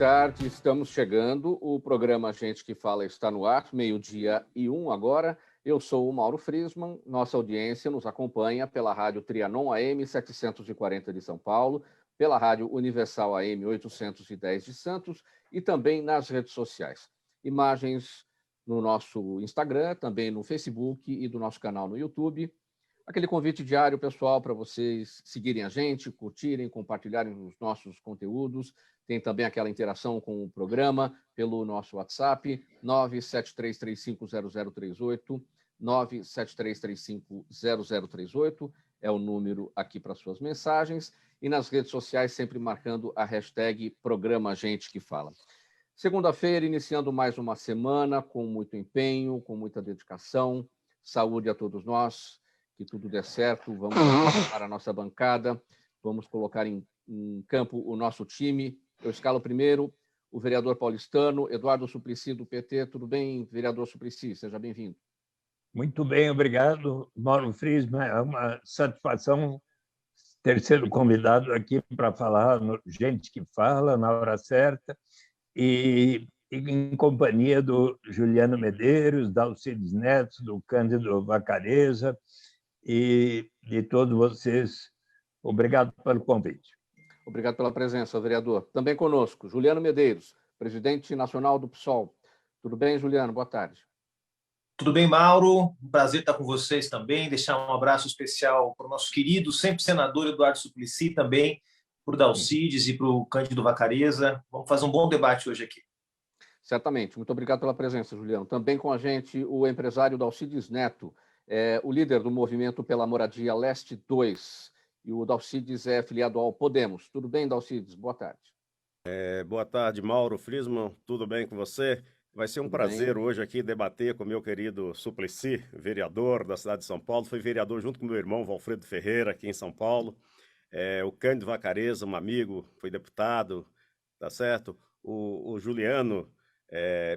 tarde, estamos chegando. O programa Gente que Fala está no ar, 12:01 agora. Eu sou o Mauro Friesman. Nossa audiência nos acompanha pela Rádio Trianon AM 740 de São Paulo, pela Rádio Universal AM 810 de Santos e também nas redes sociais. Imagens no nosso Instagram, também no Facebook e do nosso canal no YouTube. Aquele convite diário, pessoal, para vocês seguirem a gente, curtirem, compartilharem os nossos conteúdos. Tem também aquela interação com o programa pelo nosso WhatsApp, 973350038, 973350038, é o número aqui para suas mensagens. E nas redes sociais, sempre marcando a hashtag Programa Gente que Fala. Segunda-feira, iniciando mais uma semana com muito empenho, com muita dedicação. Saúde a todos nós. Que tudo dê certo, vamos para a nossa bancada, vamos colocar em campo o nosso time. Eu escalo primeiro o vereador paulistano, Eduardo Suplicy, do PT. Tudo bem, vereador Suplicy? Seja bem-vindo. Muito bem, obrigado, Mauro Friesman. É uma satisfação ter sido convidado aqui para falar no Gente que Fala, na hora certa, e em companhia do Juliano Medeiros, da Alcides Neto, do Cândido Vacareza, e de todos vocês. Obrigado pelo convite. Obrigado pela presença, vereador. Também conosco, Juliano Medeiros, presidente nacional do PSOL. Tudo bem, Juliano? Boa tarde. Tudo bem, Mauro? Um prazer estar com vocês também. Deixar um abraço especial para o nosso querido, sempre senador Eduardo Suplicy, também para o Dalcides e para o Cândido Vacareza. Vamos fazer um bom debate hoje aqui. Certamente. Muito obrigado pela presença, Juliano. Também com a gente o empresário Dalcides Neto, o líder do movimento pela moradia Leste 2. E o Dalcides é filiado ao Podemos. Tudo bem, Dalcides? Boa tarde. Boa tarde, Mauro Friesman. Tudo bem com você? Vai ser um prazer hoje aqui debater com o meu querido Suplicy, vereador da cidade de São Paulo. Foi vereador junto com meu irmão, Valfredo Ferreira, aqui em São Paulo. O Cândido Vacareza, um amigo, foi deputado, tá certo? O Juliano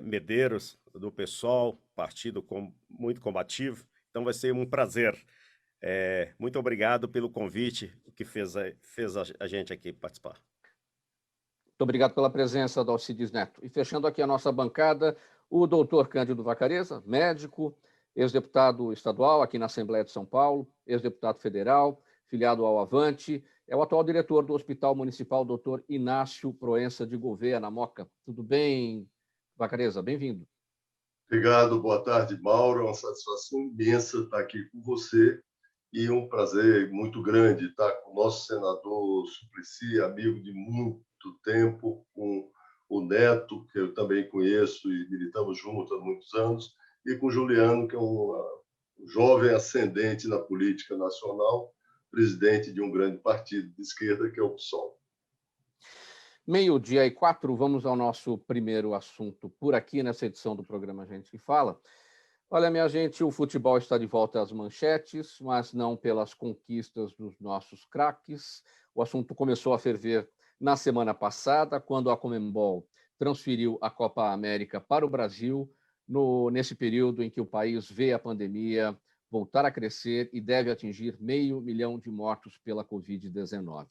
Medeiros, do PSOL, partido muito combativo. Então vai ser um prazer. Muito obrigado pelo convite que fez a gente aqui participar. Muito obrigado pela presença, Dalcides Neto. E fechando aqui a nossa bancada, o doutor Cândido Vacareza, médico, ex-deputado estadual aqui na Assembleia de São Paulo, ex-deputado federal, filiado ao Avante, é o atual diretor do Hospital Municipal Dr. Inácio Proença de Gouveia, na Moca. Tudo bem, Vacareza? Bem-vindo. Obrigado, boa tarde, Mauro. É uma satisfação imensa estar aqui com você e um prazer muito grande estar com o nosso senador Suplicy, amigo de muito tempo, com o Neto, que eu também conheço e militamos juntos há muitos anos, e com o Juliano, que é um jovem ascendente na política nacional, presidente de um grande partido de esquerda, que é o PSOL. 12:04, vamos ao nosso primeiro assunto por aqui nessa edição do programa Gente que Fala. Olha, minha gente, o futebol está de volta às manchetes, mas não pelas conquistas dos nossos craques. O assunto começou a ferver na semana passada, quando a Conmebol transferiu a Copa América para o Brasil, nesse período em que o país vê a pandemia voltar a crescer e deve atingir 500 mil de mortos pela Covid-19.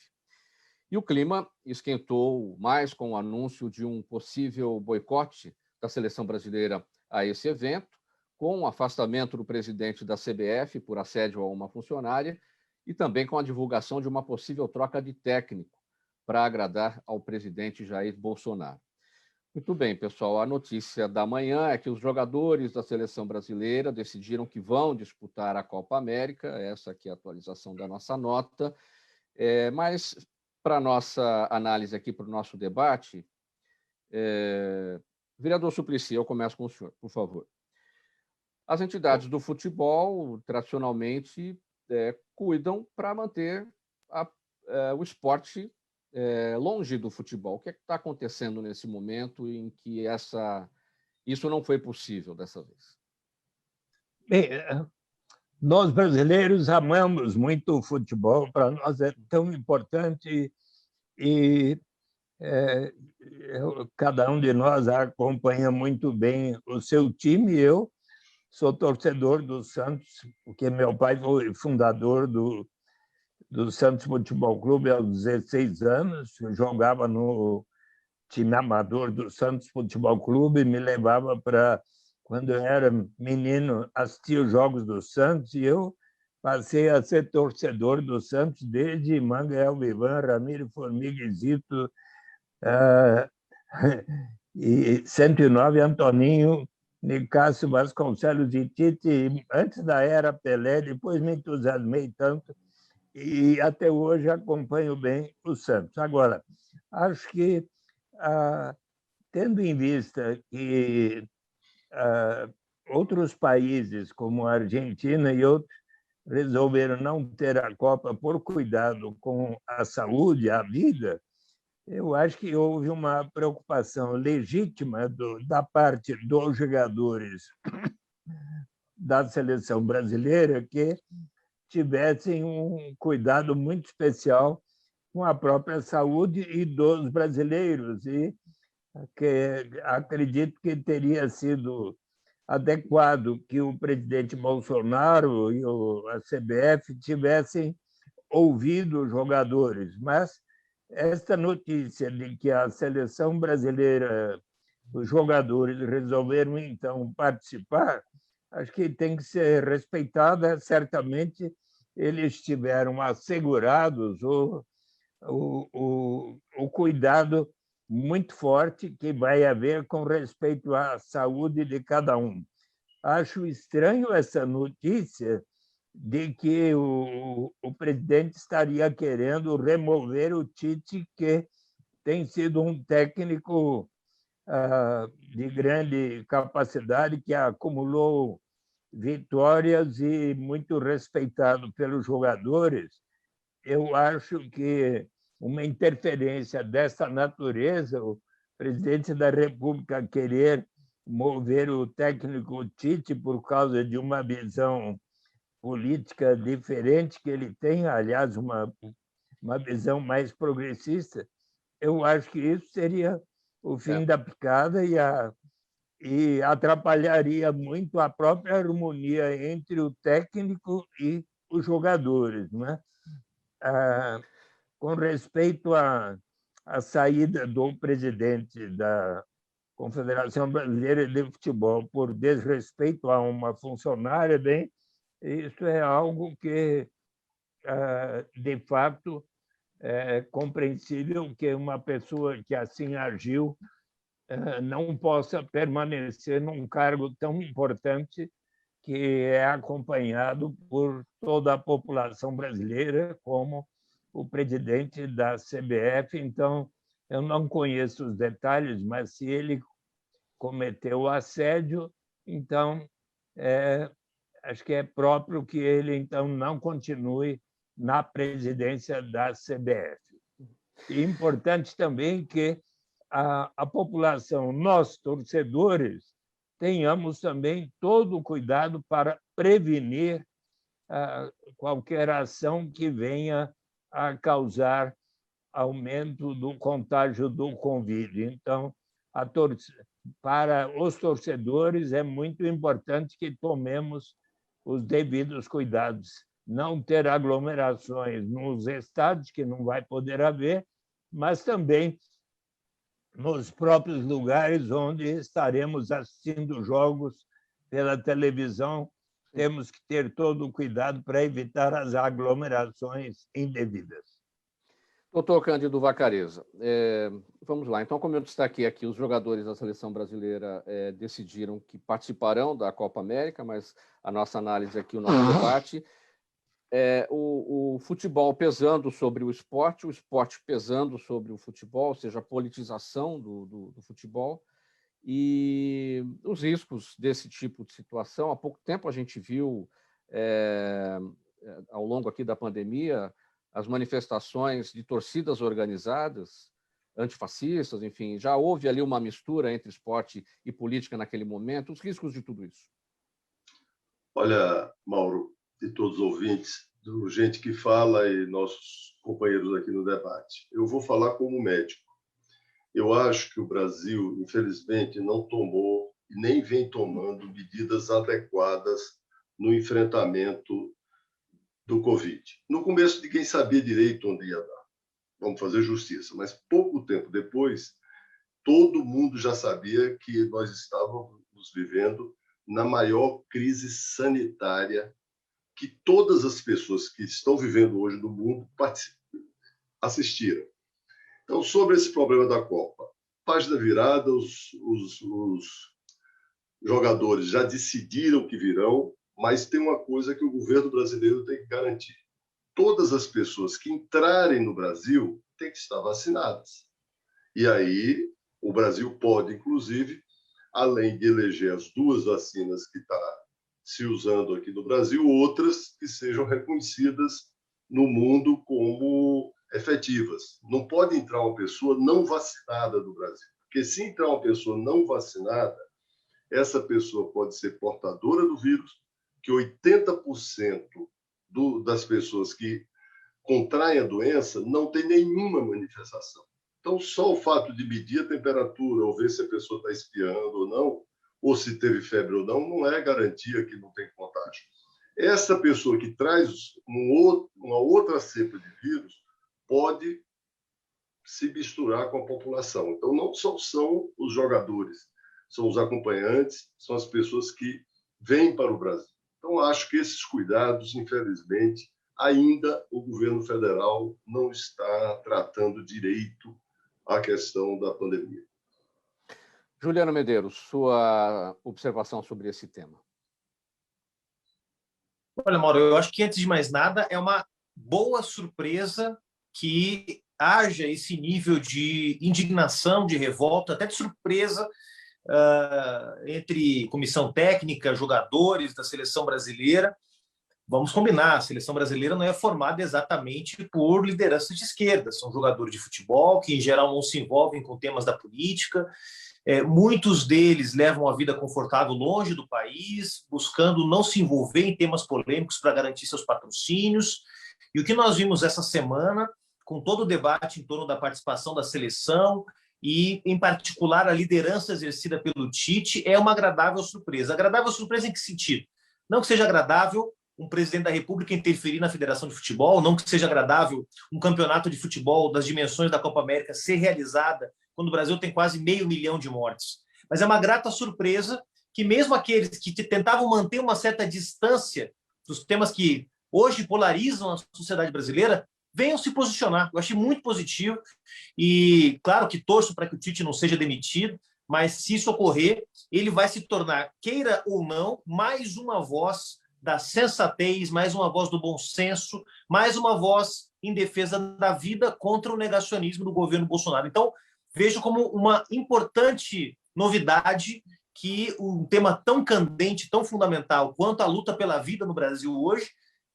E o clima esquentou mais com o anúncio de um possível boicote da seleção brasileira a esse evento, com o afastamento do presidente da CBF por assédio a uma funcionária e também com a divulgação de uma possível troca de técnico para agradar ao presidente Jair Bolsonaro. Muito bem, pessoal, a notícia da manhã é que os jogadores da seleção brasileira decidiram que vão disputar a Copa América, essa aqui é a atualização da nossa nota, mas para a nossa análise aqui, para o nosso debate, vereador Suplicy, eu começo com o senhor, por favor. As entidades do futebol, tradicionalmente, cuidam para manter o esporte longe do futebol. O que é que está acontecendo nesse momento em que isso não foi possível dessa vez? Bem, nós brasileiros amamos muito o futebol, para nós é tão importante e cada um de nós acompanha muito bem o seu time. Eu sou torcedor do Santos, porque meu pai foi fundador do Santos Futebol Clube aos 16 anos, eu jogava no time amador do Santos Futebol Clube, me levava para, quando eu era menino, assistir os jogos do Santos, e eu passei a ser torcedor do Santos desde Mangael Vivan, Ramiro Formiga e Zito, e 109 Antoninho, Nicásio Vasconcelos e Tite, antes da era Pelé, depois me entusiasmei tanto, e até hoje acompanho bem o Santos. Agora, acho que, tendo em vista que outros países, como a Argentina e outros, resolveram não ter a Copa por cuidado com a saúde, a vida, eu acho que houve uma preocupação legítima da parte dos jogadores da seleção brasileira que tivessem um cuidado muito especial com a própria saúde e dos brasileiros, e que acredito que teria sido adequado que o presidente Bolsonaro e a CBF tivessem ouvido os jogadores, mas esta notícia de que a seleção brasileira, os jogadores resolveram então participar, acho que tem que ser respeitada. Certamente eles tiveram assegurados o cuidado muito forte que vai haver com respeito à saúde de cada um. Acho estranho essa notícia de que o presidente estaria querendo remover o Tite, que tem sido um técnico de grande capacidade, que acumulou vitórias e muito respeitado pelos jogadores. Eu acho que uma interferência dessa natureza, o presidente da República querer mover o técnico Tite por causa de uma visão política diferente que ele tem, aliás, uma visão mais progressista, eu acho que isso seria o fim da picada e atrapalharia muito a própria harmonia entre o técnico e os jogadores, né? Com respeito à saída do presidente da Confederação Brasileira de Futebol por desrespeito a uma funcionária, bem, isso é algo que, de fato, é compreensível que uma pessoa que assim agiu não possa permanecer num cargo tão importante que é acompanhado por toda a população brasileira, como o presidente da CBF. Então, eu não conheço os detalhes, mas se ele cometeu assédio, então acho que é próprio que ele então não continue na presidência da CBF. E importante também que a população, nós torcedores, tenhamos também todo o cuidado para prevenir qualquer ação que venha a causar aumento do contágio do Covid. Então, para os torcedores, é muito importante que tomemos os devidos cuidados. Não ter aglomerações nos estádios, que não vai poder haver, mas também nos próprios lugares onde estaremos assistindo jogos pela televisão. Temos que ter todo o cuidado para evitar as aglomerações indevidas. Doutor Cândido Vacarezza, vamos lá. Então, como eu destaquei aqui, os jogadores da seleção brasileira decidiram que participarão da Copa América, mas a nossa análise aqui, o nosso debate, o futebol pesando sobre o esporte pesando sobre o futebol, ou seja, a politização do futebol, e os riscos desse tipo de situação. Há pouco tempo a gente viu, ao longo aqui da pandemia, as manifestações de torcidas organizadas, antifascistas, enfim, já houve ali uma mistura entre esporte e política naquele momento. Os riscos de tudo isso? Olha, Mauro, e todos os ouvintes, do Gente que Fala e nossos companheiros aqui no debate, eu vou falar como médico. Eu acho que o Brasil, infelizmente, não tomou e nem vem tomando medidas adequadas no enfrentamento do Covid. No começo, ninguém sabia direito onde ia dar. Vamos fazer justiça. Mas pouco tempo depois, todo mundo já sabia que nós estávamos vivendo na maior crise sanitária que todas as pessoas que estão vivendo hoje no mundo assistiram. Então, sobre esse problema da Copa, página virada, os jogadores já decidiram que virão, mas tem uma coisa que o governo brasileiro tem que garantir. Todas as pessoas que entrarem no Brasil têm que estar vacinadas. E aí o Brasil pode, inclusive, além de eleger as 2 vacinas que está se usando aqui no Brasil, outras que sejam reconhecidas no mundo como efetivas. Não pode entrar uma pessoa não vacinada no Brasil, porque se entrar uma pessoa não vacinada, essa pessoa pode ser portadora do vírus, que 80% das pessoas que contraem a doença não tem nenhuma manifestação. Então, só o fato de medir a temperatura, ou ver se a pessoa está espirrando ou não, ou se teve febre ou não é garantia que não tem contágio. Essa pessoa que traz uma outra cepa de vírus pode se misturar com a população. Então, não só são os jogadores, são os acompanhantes, são as pessoas que vêm para o Brasil. Então, acho que esses cuidados, infelizmente, ainda o governo federal não está tratando direito a questão da pandemia. Juliano Medeiros, sua observação sobre esse tema. Olha, Mauro, eu acho que, antes de mais nada, é uma boa surpresa que haja esse nível de indignação, de revolta, até de surpresa, entre comissão técnica, jogadores da seleção brasileira. Vamos combinar, a seleção brasileira não é formada exatamente por lideranças de esquerda, são jogadores de futebol que, em geral, não se envolvem com temas da política. Muitos deles levam a vida confortável longe do país, buscando não se envolver em temas polêmicos para garantir seus patrocínios. E o que nós vimos essa semana, com todo o debate em torno da participação da seleção e, em particular, a liderança exercida pelo Tite, é uma agradável surpresa. Agradável surpresa em que sentido? Não que seja agradável um presidente da República interferir na Federação de Futebol, não que seja agradável um campeonato de futebol das dimensões da Copa América ser realizada quando o Brasil tem quase 500 mil de mortes. Mas é uma grata surpresa que mesmo aqueles que tentavam manter uma certa distância dos temas que hoje polarizam a sociedade brasileira venham se posicionar. Eu achei muito positivo e, claro, que torço para que o Tite não seja demitido, mas se isso ocorrer, ele vai se tornar, queira ou não, mais uma voz da sensatez, mais uma voz do bom senso, mais uma voz em defesa da vida contra o negacionismo do governo Bolsonaro. Então, vejo como uma importante novidade que um tema tão candente, tão fundamental quanto a luta pela vida no Brasil hoje,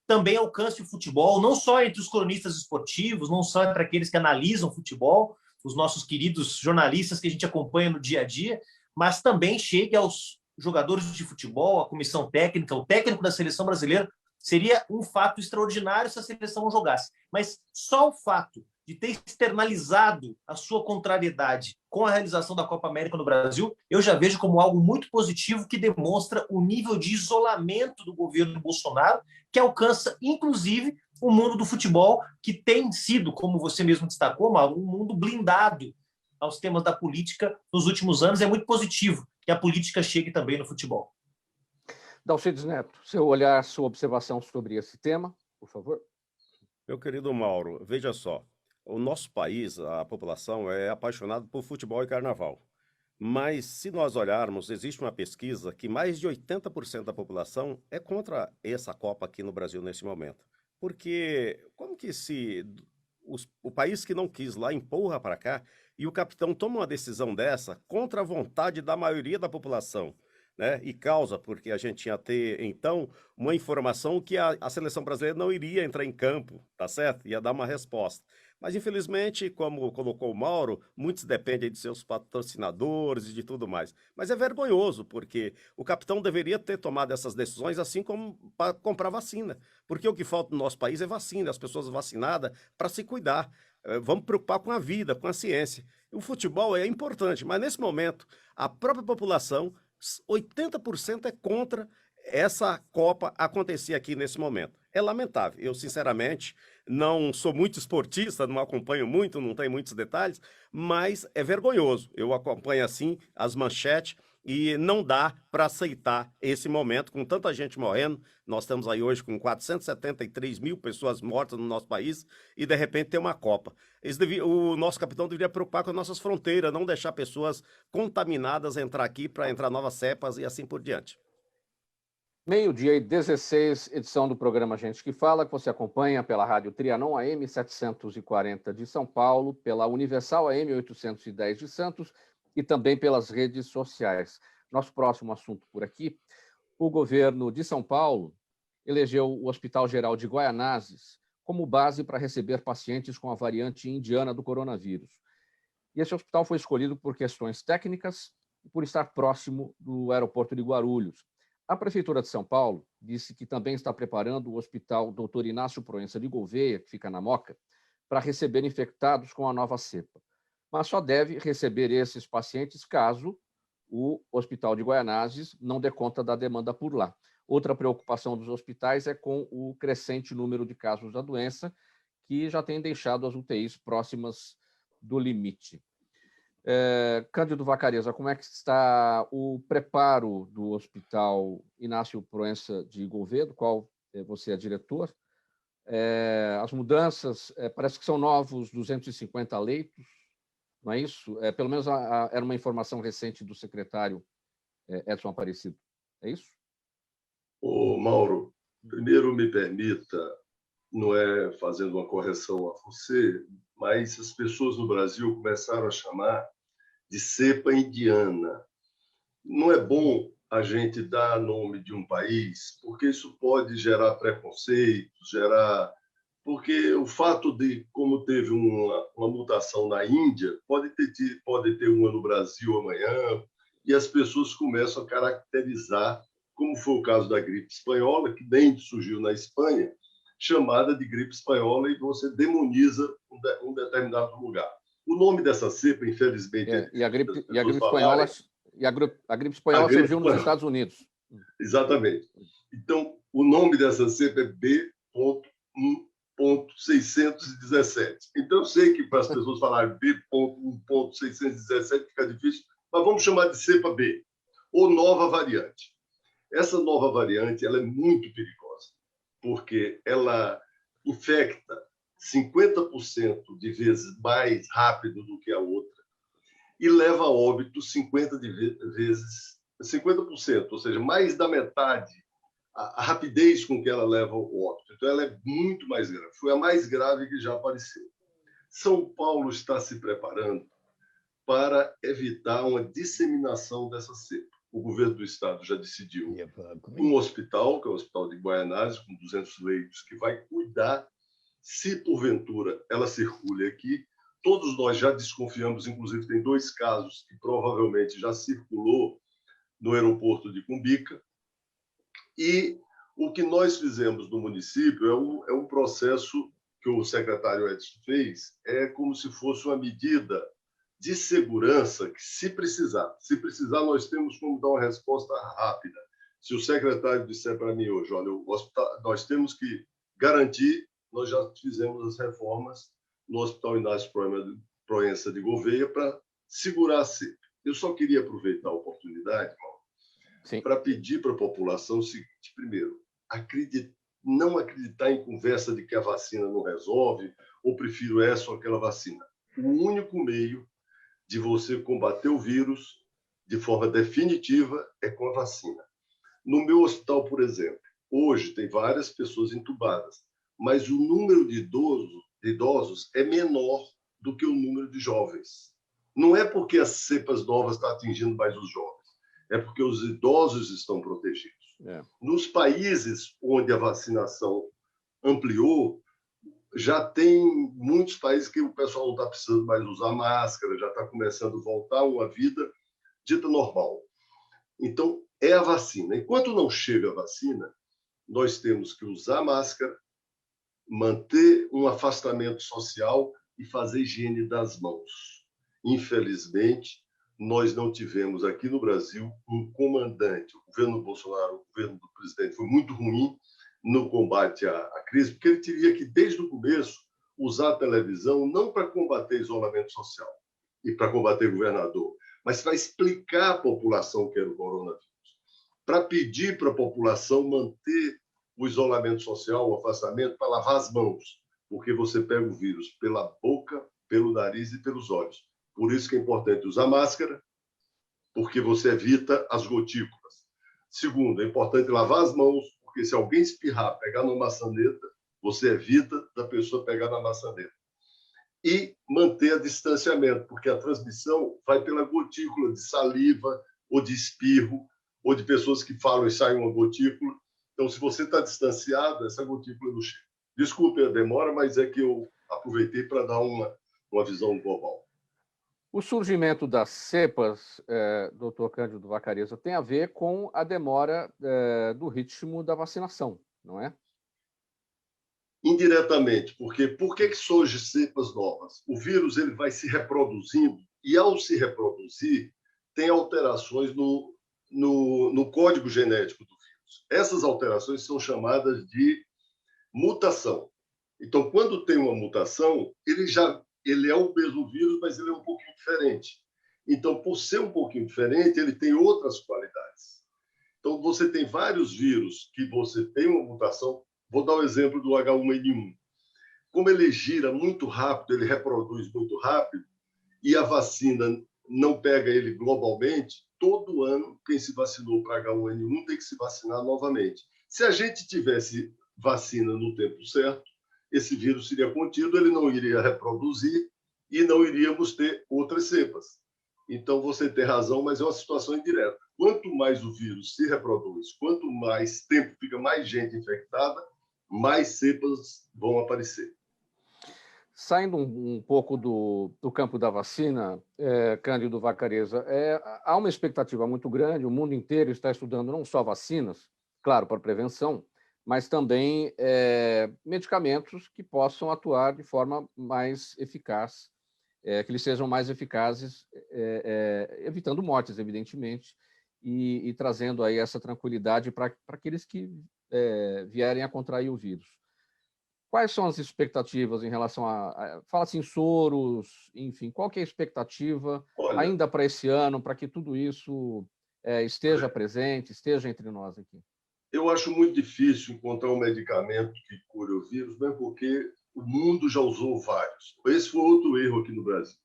também alcance o futebol, não só entre os cronistas esportivos, não só entre aqueles que analisam futebol, os nossos queridos jornalistas que a gente acompanha no dia a dia, mas também chegue aos jogadores de futebol, a comissão técnica, o técnico da seleção brasileira. Seria um fato extraordinário se a seleção não jogasse. Mas só o fato de ter externalizado a sua contrariedade com a realização da Copa América no Brasil, eu já vejo como algo muito positivo que demonstra o nível de isolamento do governo Bolsonaro, que alcança, inclusive, o mundo do futebol, que tem sido, como você mesmo destacou, Mauro, um mundo blindado aos temas da política nos últimos anos. É muito positivo que a política chegue também no futebol. Dalcides Neto, seu olhar, sua observação sobre esse tema, por favor. Meu querido Mauro, veja só, o nosso país, a população é apaixonada por futebol e carnaval. Mas se nós olharmos, existe uma pesquisa que mais de 80% da população é contra essa Copa aqui no Brasil nesse momento. Porque como que o país que não quis lá empurra para cá e o capitão toma uma decisão dessa contra a vontade da maioria da população, né? E causa, porque a gente ia ter, então, uma informação que a seleção brasileira não iria entrar em campo, tá certo? Ia dar uma resposta. Mas, infelizmente, como colocou o Mauro, muitos dependem de seus patrocinadores e de tudo mais. Mas é vergonhoso, porque o capitão deveria ter tomado essas decisões assim como para comprar vacina. Porque o que falta no nosso país é vacina, as pessoas vacinadas para se cuidar. Vamos preocupar com a vida, com a ciência. O futebol é importante, mas nesse momento, a própria população, 80% é contra essa Copa acontecer aqui nesse momento. é lamentável. Eu, sinceramente, não sou muito esportista, não acompanho muito, não tenho muitos detalhes, mas é vergonhoso. Eu acompanho, assim, as manchetes e não dá para aceitar esse momento com tanta gente morrendo. Nós estamos aí hoje com 473 mil pessoas mortas no nosso país e, de repente, tem uma Copa. O nosso capitão deveria preocupar com as nossas fronteiras, não deixar pessoas contaminadas entrar aqui para entrar novas cepas e assim por diante. Meio-dia e 16, edição do programa Gente que Fala, que você acompanha pela Rádio Trianon AM 740 de São Paulo, pela Universal AM 810 de Santos e também pelas redes sociais. Nosso próximo assunto por aqui, o governo de São Paulo elegeu o Hospital Geral de Guaianazes como base para receber pacientes com a variante indiana do coronavírus. E esse hospital foi escolhido por questões técnicas e por estar próximo do aeroporto de Guarulhos. A Prefeitura de São Paulo disse que também está preparando o Hospital Dr. Inácio Proença de Gouveia, que fica na Moca, para receber infectados com a nova cepa. Mas só deve receber esses pacientes caso o Hospital de Guaianazes não dê conta da demanda por lá. Outra preocupação dos hospitais é com o crescente número de casos da doença, que já tem deixado as UTIs próximas do limite. Cândido Vacareza, como é que está o preparo do Hospital Inácio Proença de Gouveia, do qual você é diretor? As mudanças, parece que são novos 250 leitos, não é isso? Pelo menos era uma informação recente do secretário Edson Aparecido. É isso? Ô, Mauro, primeiro me permita, não é fazendo uma correção a você, mas as pessoas no Brasil começaram a chamar de cepa indiana. Não é bom a gente dar nome de um país, porque isso pode gerar preconceito, porque o fato de, como teve uma mutação na Índia, pode ter uma no Brasil amanhã, e as pessoas começam a caracterizar, como foi o caso da gripe espanhola, que bem surgiu na Espanha, chamada de gripe espanhola, e você demoniza um determinado lugar. O nome dessa cepa, infelizmente... A gripe espanhola surgiu nos Estados Unidos. Exatamente. Então, o nome dessa cepa é B.1.617. Então, eu sei que para as pessoas falarem B.1.617 fica difícil, mas vamos chamar de cepa B, ou nova variante. Essa nova variante ela é muito perigosa, porque ela infecta 50% de vezes mais rápido do que a outra e leva a óbito 50% vezes, ou seja, mais da metade a rapidez com que ela leva ao óbito. Então, ela é muito mais grave. Foi a mais grave que já apareceu. São Paulo está se preparando para evitar uma disseminação dessa cepa. O governo do estado já decidiu um hospital, que é o Hospital de Guaianazes, com 200 leitos, que vai cuidar se, porventura, ela circule aqui. Todos nós já desconfiamos, inclusive tem 2 casos que provavelmente já circulou no aeroporto de Cumbica. E o que nós fizemos no município é um processo que o secretário Edson fez, é como se fosse uma medida de segurança que, se precisar, nós temos como dar uma resposta rápida. Se o secretário disser para mim hoje, olha, nós temos que garantir, nós já fizemos as reformas no Hospital Inácio Proença de Gouveia para segurar a cepa. Eu só queria aproveitar a oportunidade, para pedir para a população o seguinte: primeiro, não acreditar em conversa de que a vacina não resolve, ou prefiro essa ou aquela vacina. O único meio de você combater o vírus de forma definitiva é com a vacina. No meu hospital, por exemplo, hoje tem várias pessoas entubadas, mas o número de idosos é menor do que o número de jovens. Não é porque as cepas novas estão atingindo mais os jovens, é porque os idosos estão protegidos. Nos países onde a vacinação ampliou, já tem muitos países que o pessoal não está precisando mais usar máscara, já está começando a voltar a uma vida dita normal. Então, é a vacina. Enquanto não chega a vacina, nós temos que usar máscara, manter um afastamento social e fazer higiene das mãos. Infelizmente, nós não tivemos aqui no Brasil um comandante. O governo Bolsonaro, o governo do presidente, foi muito ruim no combate à crise, porque ele teria que, desde o começo, usar a televisão não para combater isolamento social e para combater governador, mas para explicar à população o que era o coronavírus, para pedir para a população manter o isolamento social, o afastamento, para lavar as mãos, porque você pega o vírus pela boca, pelo nariz e pelos olhos. Por isso que é importante usar máscara, porque você evita as gotículas. Segundo, é importante lavar as mãos, porque se alguém espirrar, pegar numa maçaneta, você evita da pessoa pegar na maçaneta. E manter distanciamento, porque a transmissão vai pela gotícula de saliva, ou de espirro, ou de pessoas que falam e saem uma gotícula. Então, se você está distanciado, essa gotícula não chega. Desculpe a demora, mas é que eu aproveitei para dar uma visão global. O surgimento das cepas, doutor Cândido Vacarezza, tem a ver com a demora do ritmo da vacinação, não é? Indiretamente, porque por que surgem cepas novas? O vírus ele vai se reproduzindo e, ao se reproduzir, tem alterações no código genético do vírus. Essas alterações são chamadas de mutação. Então, quando tem uma mutação, ele é o mesmo vírus, mas ele é um pouquinho diferente. Então, por ser um pouquinho diferente, ele tem outras qualidades. Então, você tem vários vírus que você tem uma mutação. Vou dar o exemplo do H1N1. Como ele gira muito rápido, ele reproduz muito rápido, e a vacina não pega ele globalmente, todo ano, quem se vacinou para H1N1 tem que se vacinar novamente. Se a gente tivesse vacina no tempo certo, esse vírus seria contido, ele não iria reproduzir e não iríamos ter outras cepas. Então, você tem razão, mas é uma situação indireta. Quanto mais o vírus se reproduz, quanto mais tempo fica mais gente infectada, mais cepas vão aparecer. Saindo um pouco do campo da vacina, Cândido Vacarezza, há uma expectativa muito grande, o mundo inteiro está estudando não só vacinas, claro, para prevenção, mas também medicamentos que possam atuar de forma mais eficaz, que eles sejam mais eficazes, evitando mortes, evidentemente, e trazendo aí essa tranquilidade para aqueles que vierem a contrair o vírus. Quais são as expectativas em relação fala-se em soros, enfim, qual que é a expectativa ainda para esse ano, para que tudo isso esteja presente, esteja entre nós aqui? Eu acho muito difícil encontrar um medicamento que cure o vírus, mesmo porque o mundo já usou vários. Esse foi outro erro aqui no Brasil.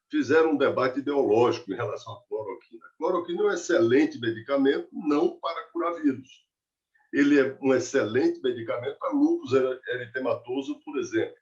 Fizeram um debate ideológico em relação à cloroquina. A cloroquina é um excelente medicamento, não para curar vírus. Ele é um excelente medicamento para lúpus eritematoso, por exemplo.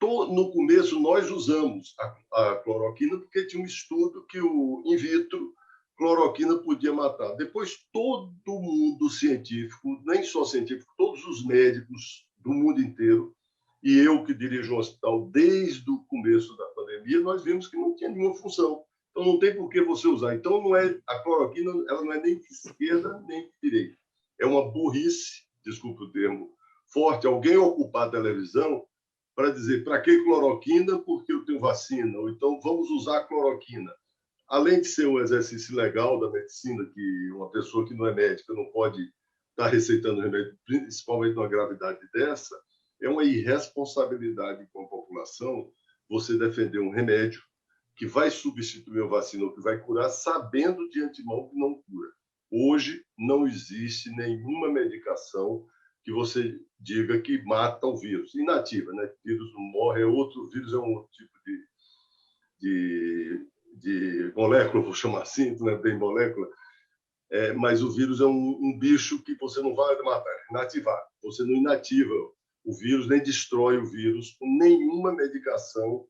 No começo, nós usamos a cloroquina porque tinha um estudo que o in vitro cloroquina podia matar. Depois, todo mundo científico, nem só científico, todos os médicos do mundo inteiro, e eu que dirijo um hospital desde o começo da pandemia, nós vimos que não tinha nenhuma função. Então, não tem por que você usar. Então, a cloroquina ela não é nem de esquerda nem de direita. É uma burrice, desculpe o termo forte, alguém ocupar a televisão para dizer para que cloroquina porque eu tenho vacina, ou então vamos usar a cloroquina. Além de ser um exercício legal da medicina, que uma pessoa que não é médica não pode estar receitando remédio, principalmente numa gravidade dessa, é uma irresponsabilidade com a população você defender um remédio que vai substituir a vacina ou que vai curar, sabendo de antemão que não cura. Hoje não existe nenhuma medicação que você diga que mata o vírus. Inativa, né? O vírus não morre, o vírus é um outro tipo de molécula, vou chamar assim, não é bem molécula, mas o vírus é um bicho que você não vai matar, inativar. Você não inativa o vírus, nem destrói o vírus com nenhuma medicação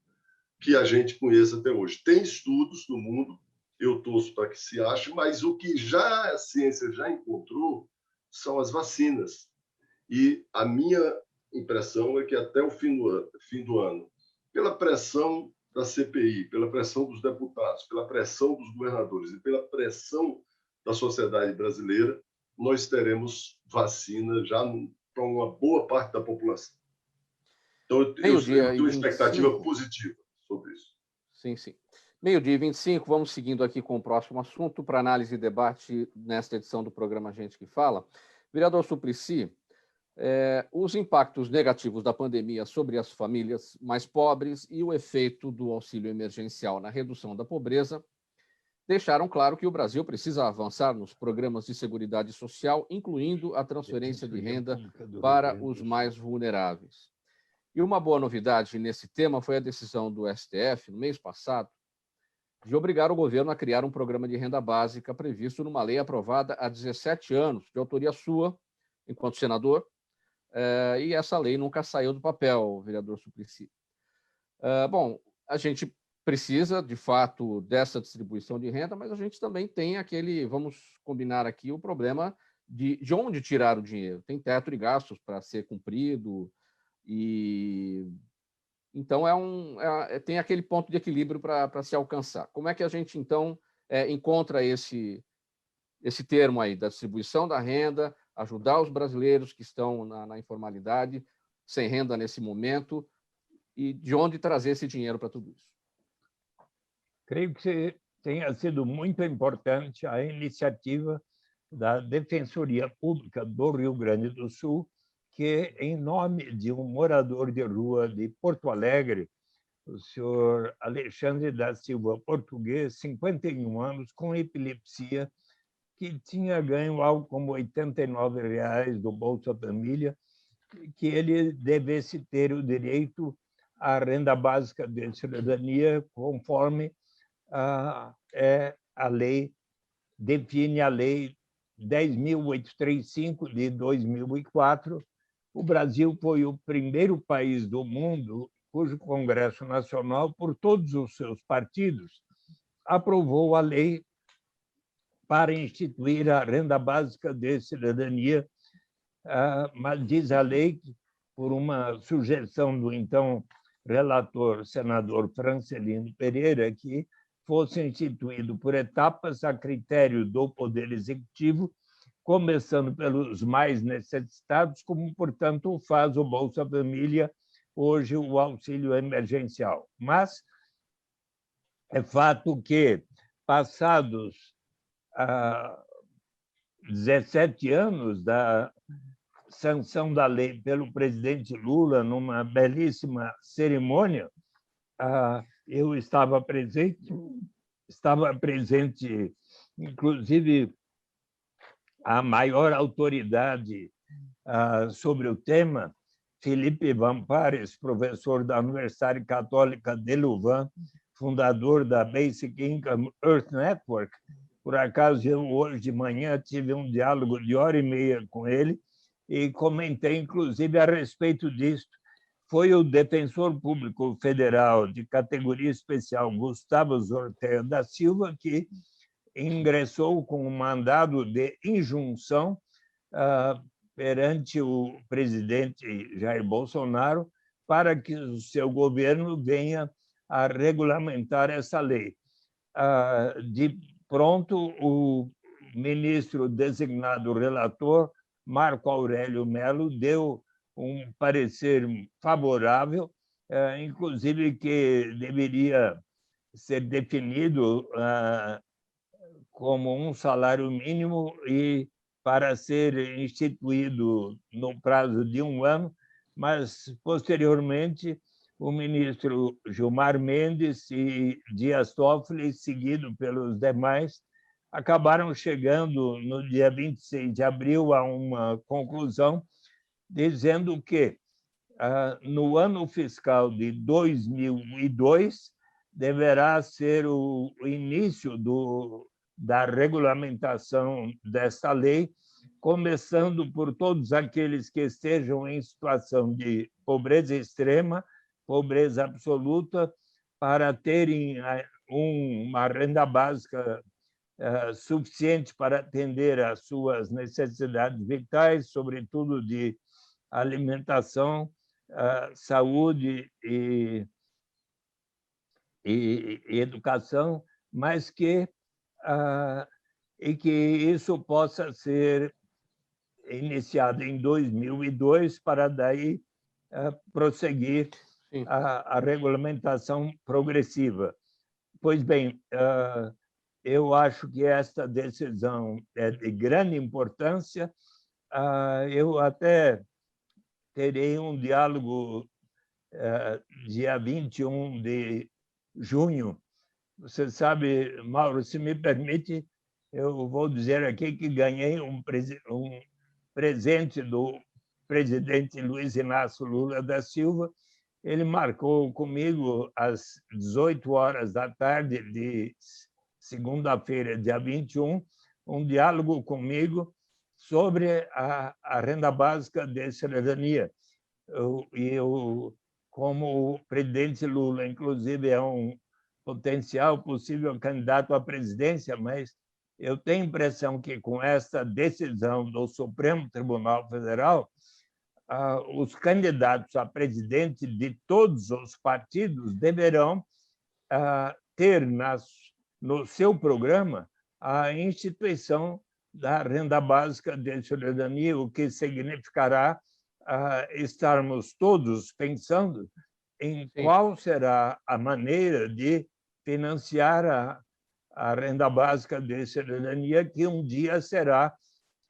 que a gente conheça até hoje. Tem estudos no mundo, eu torço para que se ache, mas o que a ciência já encontrou são as vacinas. E a minha impressão é que até o fim do ano, pela pressão da CPI, pela pressão dos deputados, pela pressão dos governadores e pela pressão da sociedade brasileira, nós teremos vacina já para uma boa parte da população. Então, eu tenho uma expectativa positiva sobre isso. Sim, sim. 12h25, vamos seguindo aqui com o próximo assunto para análise e debate nesta edição do programa Gente que Fala. Vereador Suplicy, os impactos negativos da pandemia sobre as famílias mais pobres e o efeito do auxílio emergencial na redução da pobreza deixaram claro que o Brasil precisa avançar nos programas de seguridade social, incluindo a transferência de renda para os mais vulneráveis. E uma boa novidade nesse tema foi a decisão do STF, no mês passado, de obrigar o governo a criar um programa de renda básica previsto numa lei aprovada há 17 anos, de autoria sua, enquanto senador, e essa lei nunca saiu do papel, vereador Suplicy. Bom, a gente precisa, de fato, dessa distribuição de renda, mas a gente também tem vamos combinar aqui, o problema de onde tirar o dinheiro. Tem teto de gastos para ser cumprido, e então tem aquele ponto de equilíbrio para se alcançar. Como é que a gente, então, encontra esse termo aí da distribuição da renda, ajudar os brasileiros que estão na informalidade, sem renda nesse momento, e de onde trazer esse dinheiro para tudo isso? Creio que tenha sido muito importante a iniciativa da Defensoria Pública do Rio Grande do Sul, que, em nome de um morador de rua de Porto Alegre, o senhor Alexandre da Silva Português, 51 anos, com epilepsia, que tinha ganho algo como R$ 89 do Bolsa Família, que ele devesse ter o direito à renda básica de cidadania, conforme a lei, define a lei 10.835 de 2004. O Brasil foi o primeiro país do mundo cujo Congresso Nacional, por todos os seus partidos, aprovou a lei para instituir a renda básica de cidadania, mas diz a lei que, por uma sugestão do então relator, senador Francelino Pereira, que fosse instituído por etapas a critério do Poder Executivo, começando pelos mais necessitados, como, portanto, faz o Bolsa Família, hoje o auxílio emergencial. Mas é fato que, passados 17 anos da sanção da lei pelo presidente Lula, numa belíssima cerimônia, eu estava presente, inclusive, a maior autoridade sobre o tema, Felipe Vampares, professor da Universidade Católica de Louvain, fundador da Basic Income Earth Network. Por acaso, eu hoje de manhã tive um diálogo de 1h30 com ele e comentei, inclusive, a respeito disso. Foi o defensor público federal de categoria especial, Gustavo Zortea da Silva, que ingressou com um mandado de injunção perante o presidente Jair Bolsonaro para que o seu governo venha a regulamentar essa lei. De pronto, o ministro designado relator, Marco Aurélio Mello, deu um parecer favorável, inclusive que deveria ser definido como um salário mínimo e para ser instituído no prazo de 1 ano, mas, posteriormente, o ministro Gilmar Mendes e Dias Toffoli, seguido pelos demais, acabaram chegando, no dia 26 de abril, a uma conclusão, dizendo que, no ano fiscal de 2002, deverá ser o início da regulamentação desta lei, começando por todos aqueles que estejam em situação de pobreza extrema, pobreza absoluta, para terem uma renda básica suficiente para atender às suas necessidades vitais, sobretudo de alimentação, saúde e educação, mas que isso possa ser iniciado em 2002 para daí prosseguir a regulamentação progressiva. Pois bem, eu acho que esta decisão é de grande importância. Eu até terei um diálogo dia 21 de junho. Você sabe, Mauro, se me permite, eu vou dizer aqui que ganhei um presente do presidente Luiz Inácio Lula da Silva. Ele marcou comigo às 18 horas da tarde de segunda-feira, dia 21, um diálogo comigo sobre a renda básica de cidadania. Como o presidente Lula, inclusive, é um potencial possível candidato à presidência, mas eu tenho a impressão que, com essa decisão do Supremo Tribunal Federal, os candidatos a presidente de todos os partidos deverão ter no seu programa a instituição da renda básica de cidadania, o que significará estarmos todos pensando em qual será a maneira de financiar a renda básica de cidadania, que um dia será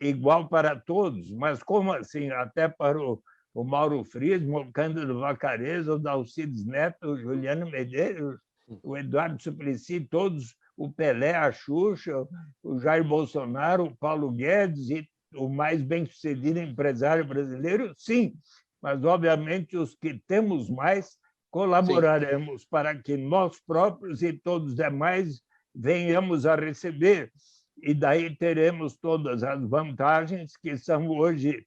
igual para todos. Mas como assim? Até para o Mauro Friesman, o Cândido Vacarezza, o Dalcides Neto, o Juliano Medeiros, o Eduardo Suplicy, todos, o Pelé, a Xuxa, o Jair Bolsonaro, o Paulo Guedes e o mais bem-sucedido empresário brasileiro, sim, mas, obviamente, os que temos mais colaboraremos para que nós próprios e todos os demais venhamos a receber. E daí teremos todas as vantagens que são hoje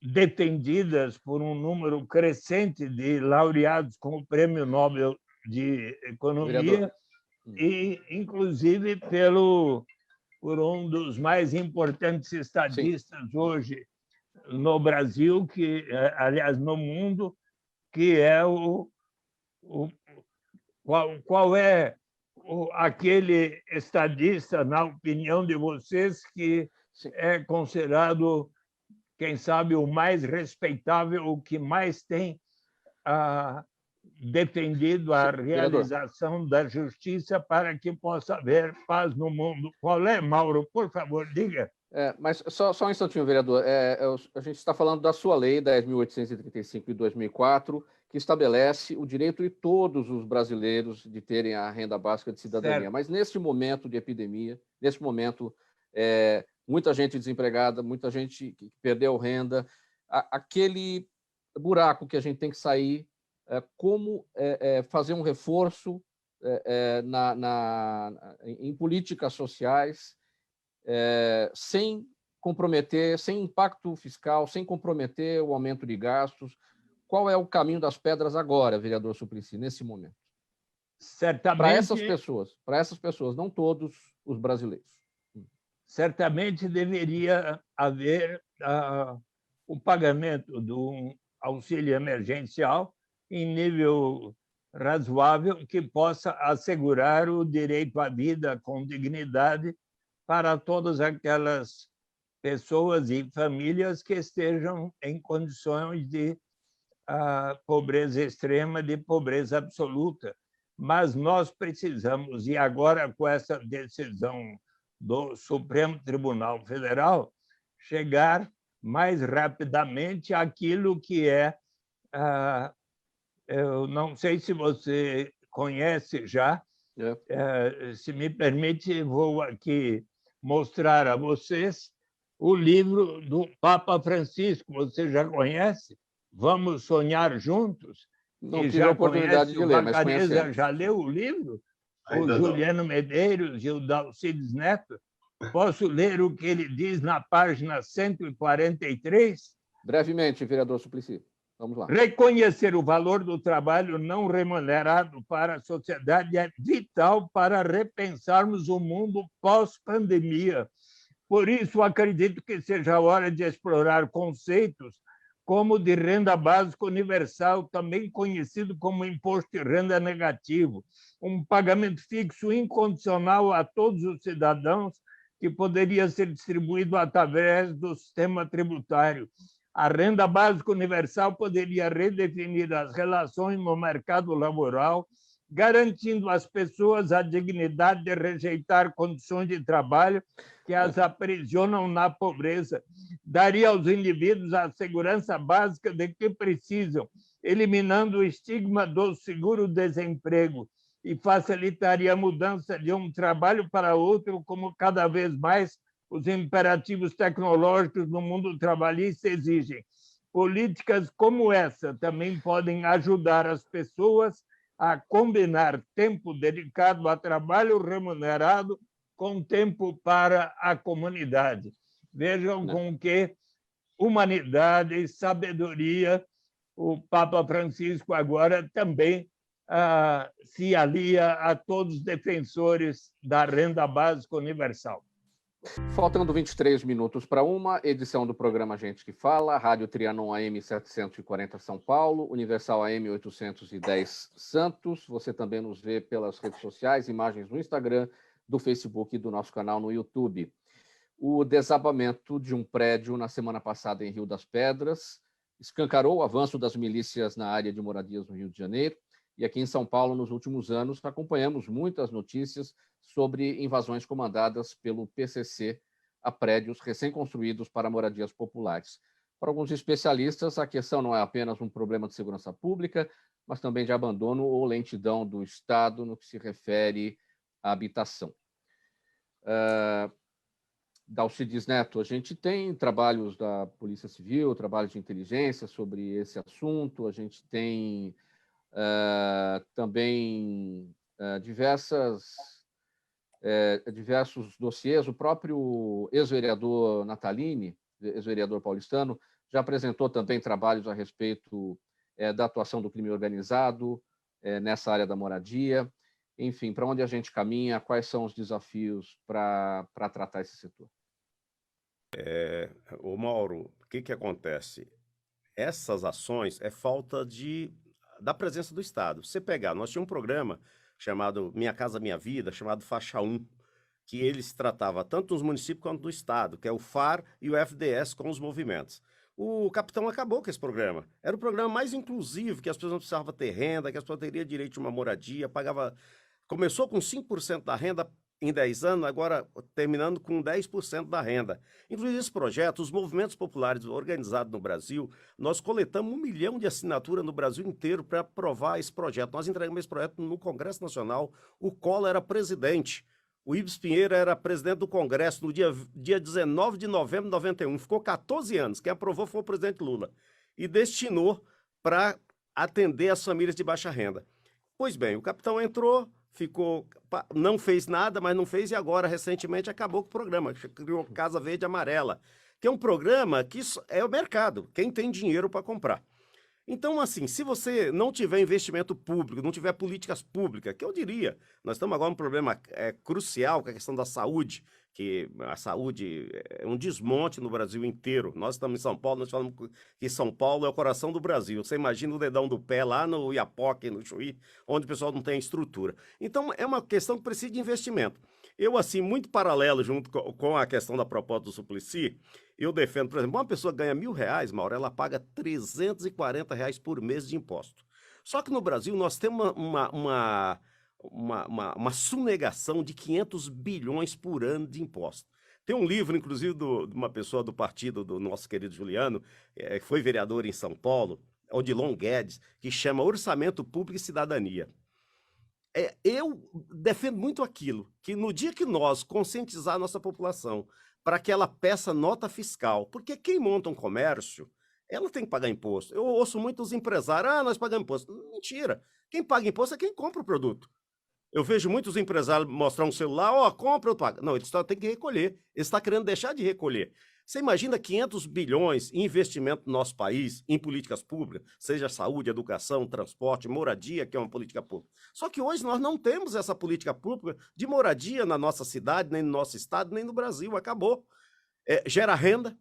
defendidas por um número crescente de laureados com o Prêmio Nobel de Economia e, inclusive, por um dos mais importantes estadistas hoje no Brasil, aliás, no mundo, que é qual é aquele estadista, na opinião de vocês, que é considerado, quem sabe, o mais respeitável, o que mais tem defendido a realização da justiça para que possa haver paz no mundo. Qual é, Mauro? Por favor, diga. Mas só um instantinho, vereador. A gente está falando da sua lei 10.835 de 2004, que estabelece o direito de todos os brasileiros de terem a renda básica de cidadania. Certo. Mas nesse momento de epidemia, nesse momento, muita gente desempregada, muita gente que perdeu renda, aquele buraco que a gente tem que sair, como fazer um reforço em políticas sociais, sem comprometer, sem impacto fiscal, sem comprometer o aumento de gastos. Qual é o caminho das pedras agora, vereador Suplicy, nesse momento? Certamente. Para essas pessoas, não todos os brasileiros. Certamente deveria haver o pagamento do auxílio emergencial em nível razoável que possa assegurar o direito à vida com dignidade para todas aquelas pessoas e famílias que estejam em condições de pobreza extrema, de pobreza absoluta. Mas nós precisamos, e agora com essa decisão do Supremo Tribunal Federal, chegar mais rapidamente àquilo que eu não sei se você conhece já, se me permite, vou aqui mostrar a vocês o livro do Papa Francisco. Você já conhece? Vamos Sonhar Juntos? Não tive a oportunidade de ler, mas conhecemos. Já leu o livro? O Juliano Medeiros e o Dalcides Neto? Posso ler o que ele diz na página 143? Brevemente, vereador Suplicy. Vamos lá. Reconhecer o valor do trabalho não remunerado para a sociedade é vital para repensarmos o mundo pós-pandemia. Por isso, acredito que seja a hora de explorar conceitos como de renda básica universal, também conhecido como imposto de renda negativo, um pagamento fixo incondicional a todos os cidadãos que poderia ser distribuído através do sistema tributário. A renda básica universal poderia redefinir as relações no mercado laboral garantindo às pessoas a dignidade de rejeitar condições de trabalho que as aprisionam na pobreza. Daria aos indivíduos a segurança básica de que precisam, eliminando o estigma do seguro-desemprego, e facilitaria a mudança de um trabalho para outro, como cada vez mais os imperativos tecnológicos no mundo trabalhista exigem. Políticas como essa também podem ajudar as pessoas a combinar tempo dedicado a trabalho remunerado com tempo para a comunidade. Vejam com que humanidade e sabedoria o Papa Francisco agora também se alia a todos os defensores da renda básica universal. Faltando 23 minutos para uma, edição do programa Gente que Fala, Rádio Trianon AM 740 São Paulo, Universal AM 810 Santos. Você também nos vê pelas redes sociais, imagens no Instagram, do Facebook e do nosso canal no YouTube. O desabamento de um prédio na semana passada em Rio das Pedras escancarou o avanço das milícias na área de moradias no Rio de Janeiro. E aqui em São Paulo, nos últimos anos, acompanhamos muitas notícias sobre invasões comandadas pelo PCC a prédios recém-construídos para moradias populares. Para alguns especialistas, a questão não é apenas um problema de segurança pública, mas também de abandono ou lentidão do Estado no que se refere à habitação. Dalcides Neto, a gente tem trabalhos da Polícia Civil, trabalhos de inteligência sobre esse assunto, a gente tem também diversos dossiês. O próprio ex-vereador Natalini, ex-vereador paulistano, já apresentou também trabalhos a respeito da atuação do crime organizado nessa área da moradia. Enfim, para onde a gente caminha, quais são os desafios para tratar esse setor? Ô Mauro, o que acontece? Essas ações é falta da presença do Estado. Você pegar, nós tínhamos um programa chamado Minha Casa Minha Vida, chamado Faixa 1, que ele se tratava tanto dos municípios quanto do Estado, que é o FAR e o FDS com os movimentos. O capitão acabou com esse programa. Era o programa mais inclusivo, que as pessoas não precisavam ter renda, que as pessoas teriam direito de uma moradia, pagava... Começou com 5% da renda em 10 anos, agora terminando com 10% da renda. Inclusive esse projeto, os movimentos populares organizados no Brasil, nós coletamos 1 milhão de assinaturas no Brasil inteiro para aprovar esse projeto. Nós entregamos esse projeto no Congresso Nacional, o Collor era presidente, o Ibs Pinheiro era presidente do Congresso no dia 19 de novembro de 91, ficou 14 anos, quem aprovou foi o presidente Lula, e destinou para atender as famílias de baixa renda. Pois bem, o capitão entrou, não fez nada, mas não fez, e agora, recentemente, acabou com o programa, criou Casa Verde Amarela, que é um programa que é o mercado, quem tem dinheiro para comprar. Então, assim, se você não tiver investimento público, não tiver políticas públicas, que eu diria, nós estamos agora num problema crucial, com a questão da saúde, que a saúde é um desmonte no Brasil inteiro. Nós estamos em São Paulo, nós falamos que São Paulo é o coração do Brasil. Você imagina o dedão do pé lá no Iapoque, no Chuí, onde o pessoal não tem estrutura. Então, é uma questão que precisa de investimento. Eu, assim, muito paralelo junto com a questão da proposta do Suplicy, eu defendo, por exemplo, uma pessoa ganha R$1.000, Mauro, ela paga R$340 por mês de imposto. Só que no Brasil nós temos uma sonegação de 500 bilhões por ano de imposto. Tem um livro, inclusive, de uma pessoa do partido do nosso querido Juliano, que foi vereador em São Paulo, Odilon Guedes, que chama Orçamento Público e Cidadania. Eu defendo muito aquilo, que no dia que nós conscientizar a nossa população para que ela peça nota fiscal, porque quem monta um comércio, ela tem que pagar imposto. Eu ouço muitos empresários, nós pagamos imposto. Mentira, quem paga imposto é quem compra o produto. Eu vejo muitos empresários mostrar um celular, compra, eu pago. Não, ele só tem que recolher, ele está querendo deixar de recolher. Você imagina 500 bilhões em investimento no nosso país, em políticas públicas, seja saúde, educação, transporte, moradia, que é uma política pública. Só que hoje nós não temos essa política pública de moradia na nossa cidade, nem no nosso estado, nem no Brasil. Acabou. Gera renda.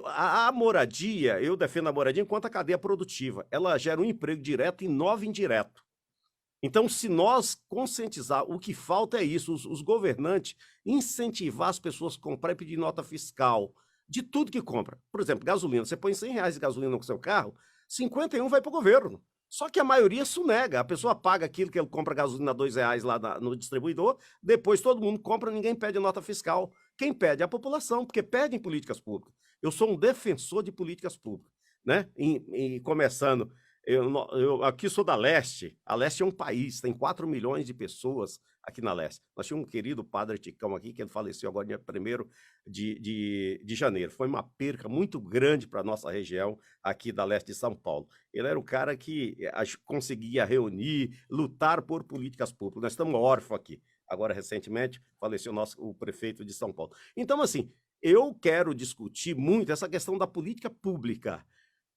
A moradia, eu defendo a moradia enquanto a cadeia produtiva. Ela gera um emprego direto e 9 indireto. Então, se nós conscientizar, o que falta é isso, os governantes incentivar as pessoas a comprar e pedir nota fiscal de tudo que compra. Por exemplo, gasolina, você põe R$100 de gasolina no seu carro, 51 vai para o governo. Só que a maioria sonega. A pessoa paga aquilo que ele compra gasolina a R$2 lá no distribuidor, depois todo mundo compra, ninguém pede nota fiscal. Quem pede é a população, porque pedem políticas públicas. Eu sou um defensor de políticas públicas, né? E começando, eu aqui sou da Leste. A Leste é um país, tem 4 milhões de pessoas aqui na Leste. Nós tínhamos um querido padre Ticão aqui, que ele faleceu agora dia 1º de janeiro. Foi uma perca muito grande para a nossa região aqui da Leste de São Paulo. Ele era um cara que conseguia reunir, lutar por políticas públicas. Nós estamos órfãos aqui. Agora, recentemente, faleceu o prefeito de São Paulo. Então, assim, eu quero discutir muito essa questão da política pública,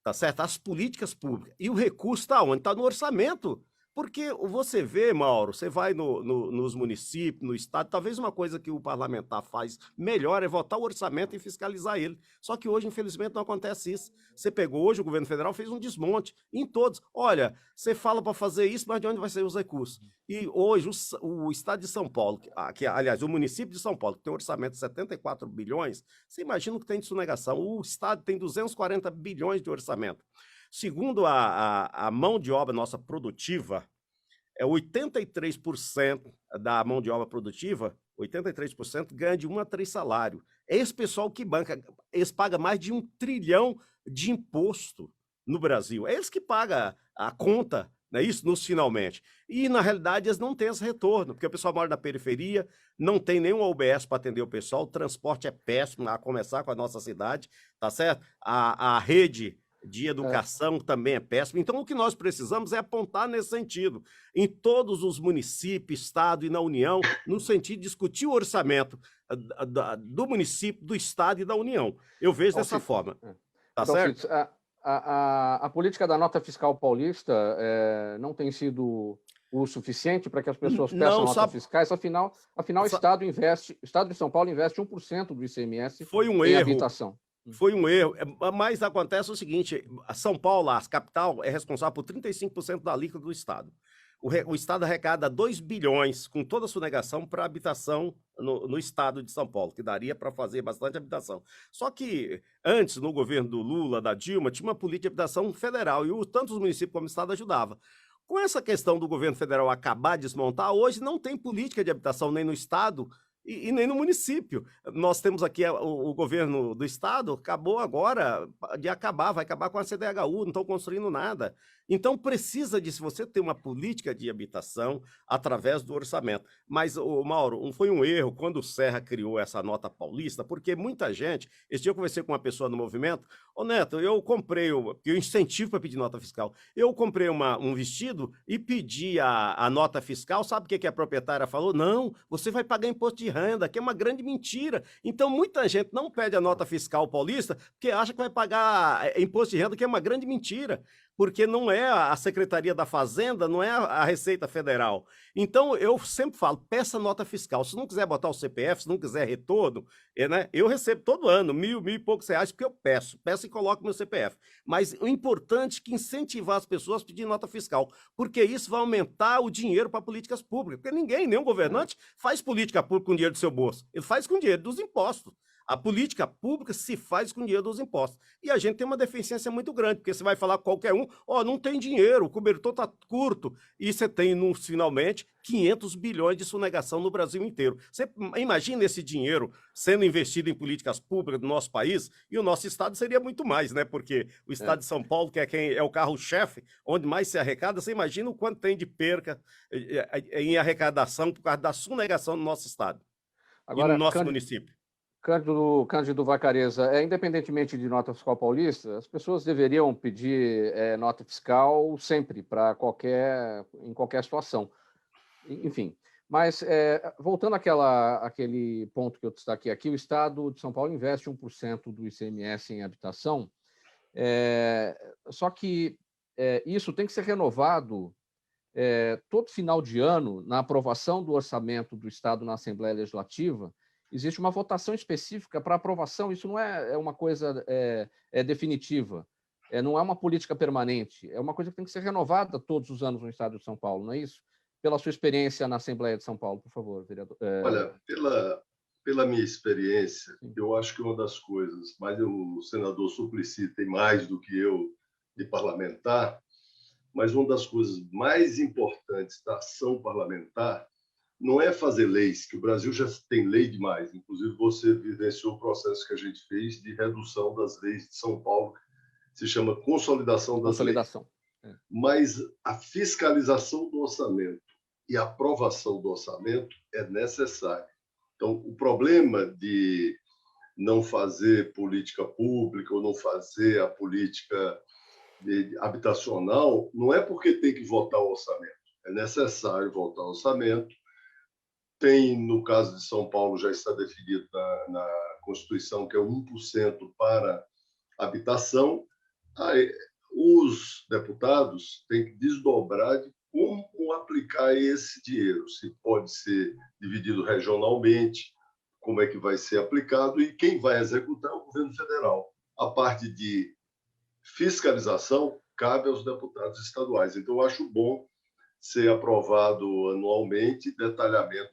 tá certo? As políticas públicas. E o recurso está onde? Está no orçamento. Porque você vê, Mauro, você vai nos municípios, no estado, talvez uma coisa que o parlamentar faz melhor é votar o orçamento e fiscalizar ele. Só que hoje, infelizmente, não acontece isso. Você pegou hoje, o governo federal fez um desmonte em todos. Olha, você fala para fazer isso, mas de onde vai sair os recursos? E hoje, o estado de São Paulo, aliás, o município de São Paulo, que tem um orçamento de 74 bilhões, você imagina o que tem de sonegação. O estado tem 240 bilhões de orçamento. Segundo a mão de obra nossa produtiva, 83% da mão de obra produtiva, 83% ganha de 1 a 3 salários. É esse pessoal que banca, eles pagam mais de 1 trilhão de imposto no Brasil. É eles que pagam a conta, não é isso? Nos finalmente. E, na realidade, eles não têm esse retorno, porque o pessoal mora na periferia, não tem nenhum OBS para atender o pessoal, o transporte é péssimo, a começar com a nossa cidade, tá certo? A rede de educação também é péssimo. Então, o que nós precisamos é apontar nesse sentido, em todos os municípios, estado e na União, no sentido de discutir o orçamento do município, do estado e da União. Eu vejo dessa forma. Tá certo? A política da nota fiscal paulista não tem sido o suficiente para que as pessoas peçam notas fiscais. Afinal, o Estado de São Paulo investe 1% do ICMS em habitação. Foi um erro, mas acontece o seguinte, São Paulo, a capital, é responsável por 35% da alíquota do Estado. O Estado arrecada 2 bilhões com toda a sonegação para habitação no Estado de São Paulo, que daria para fazer bastante habitação. Só que antes, no governo do Lula, da Dilma, tinha uma política de habitação federal e tanto os municípios como o Estado ajudavam. Com essa questão do governo federal acabar de desmontar, hoje não tem política de habitação nem no Estado e nem no município. Nós temos aqui o governo do estado, acabou agora de acabar, vai acabar com a CDHU, não estão construindo nada. Então precisa se você ter uma política de habitação através do orçamento. Mas, Mauro, foi um erro quando o Serra criou essa nota paulista, porque muita gente, esse dia eu conversei com uma pessoa no movimento, Neto, eu comprei, eu incentivo para pedir nota fiscal, eu comprei um vestido e pedi a nota fiscal, sabe o que a proprietária falou? Não, você vai pagar imposto de renda, que é uma grande mentira. Então, muita gente não pede a nota fiscal paulista porque acha que vai pagar imposto de renda, que é uma grande mentira, porque não é a Secretaria da Fazenda, não é a Receita Federal. Então, eu sempre falo, peça nota fiscal. Se não quiser botar o CPF, se não quiser retorno, né, eu recebo todo ano R$1.000 e poucos, porque eu peço e coloco meu CPF. Mas o importante é que incentivar as pessoas a pedir nota fiscal, porque isso vai aumentar o dinheiro para políticas públicas, porque nenhum governante faz política pública com dinheiro do seu bolso, ele faz com dinheiro dos impostos. A política pública se faz com dinheiro dos impostos. E a gente tem uma deficiência muito grande, porque você vai falar com qualquer um, não tem dinheiro, o cobertor está curto. E você tem, finalmente, 500 bilhões de sonegação no Brasil inteiro. Você imagina esse dinheiro sendo investido em políticas públicas do nosso país, e o nosso estado seria muito mais, né? Porque o estado de São Paulo, que é o carro-chefe, onde mais se arrecada, você imagina o quanto tem de perca em arrecadação por causa da sonegação no nosso estado. Agora, e no nosso município. Cândido Vacareza, independentemente de nota fiscal paulista, as pessoas deveriam pedir nota fiscal sempre, em qualquer situação. Enfim, mas voltando àquele ponto que eu destaquei aqui, o Estado de São Paulo investe 1% do ICMS em habitação, só que isso tem que ser renovado todo final de ano, na aprovação do orçamento do Estado na Assembleia Legislativa. Existe uma votação específica para aprovação, isso não é uma coisa definitiva, não é uma política permanente, é uma coisa que tem que ser renovada todos os anos no Estado de São Paulo, não é isso? Pela sua experiência na Assembleia de São Paulo, por favor, vereador. Olha, pela minha experiência, eu acho que uma das coisas, mas o senador Suplicy tem mais do que eu de parlamentar, mas uma das coisas mais importantes da ação parlamentar não é fazer leis, que o Brasil já tem lei demais. Inclusive, você vivenciou o processo que a gente fez de redução das leis de São Paulo, se chama consolidação das leis. Mas a fiscalização do orçamento e a aprovação do orçamento é necessária. Então, o problema de não fazer política pública ou não fazer a política habitacional não é porque tem que votar o orçamento. É necessário votar o orçamento. Tem, no caso de São Paulo, já está definido na Constituição que é 1% para habitação. Aí, os deputados têm que desdobrar de como aplicar esse dinheiro, se pode ser dividido regionalmente, como é que vai ser aplicado e quem vai executar é o governo federal. A parte de fiscalização cabe aos deputados estaduais. Então, eu acho bom ser aprovado anualmente detalhamento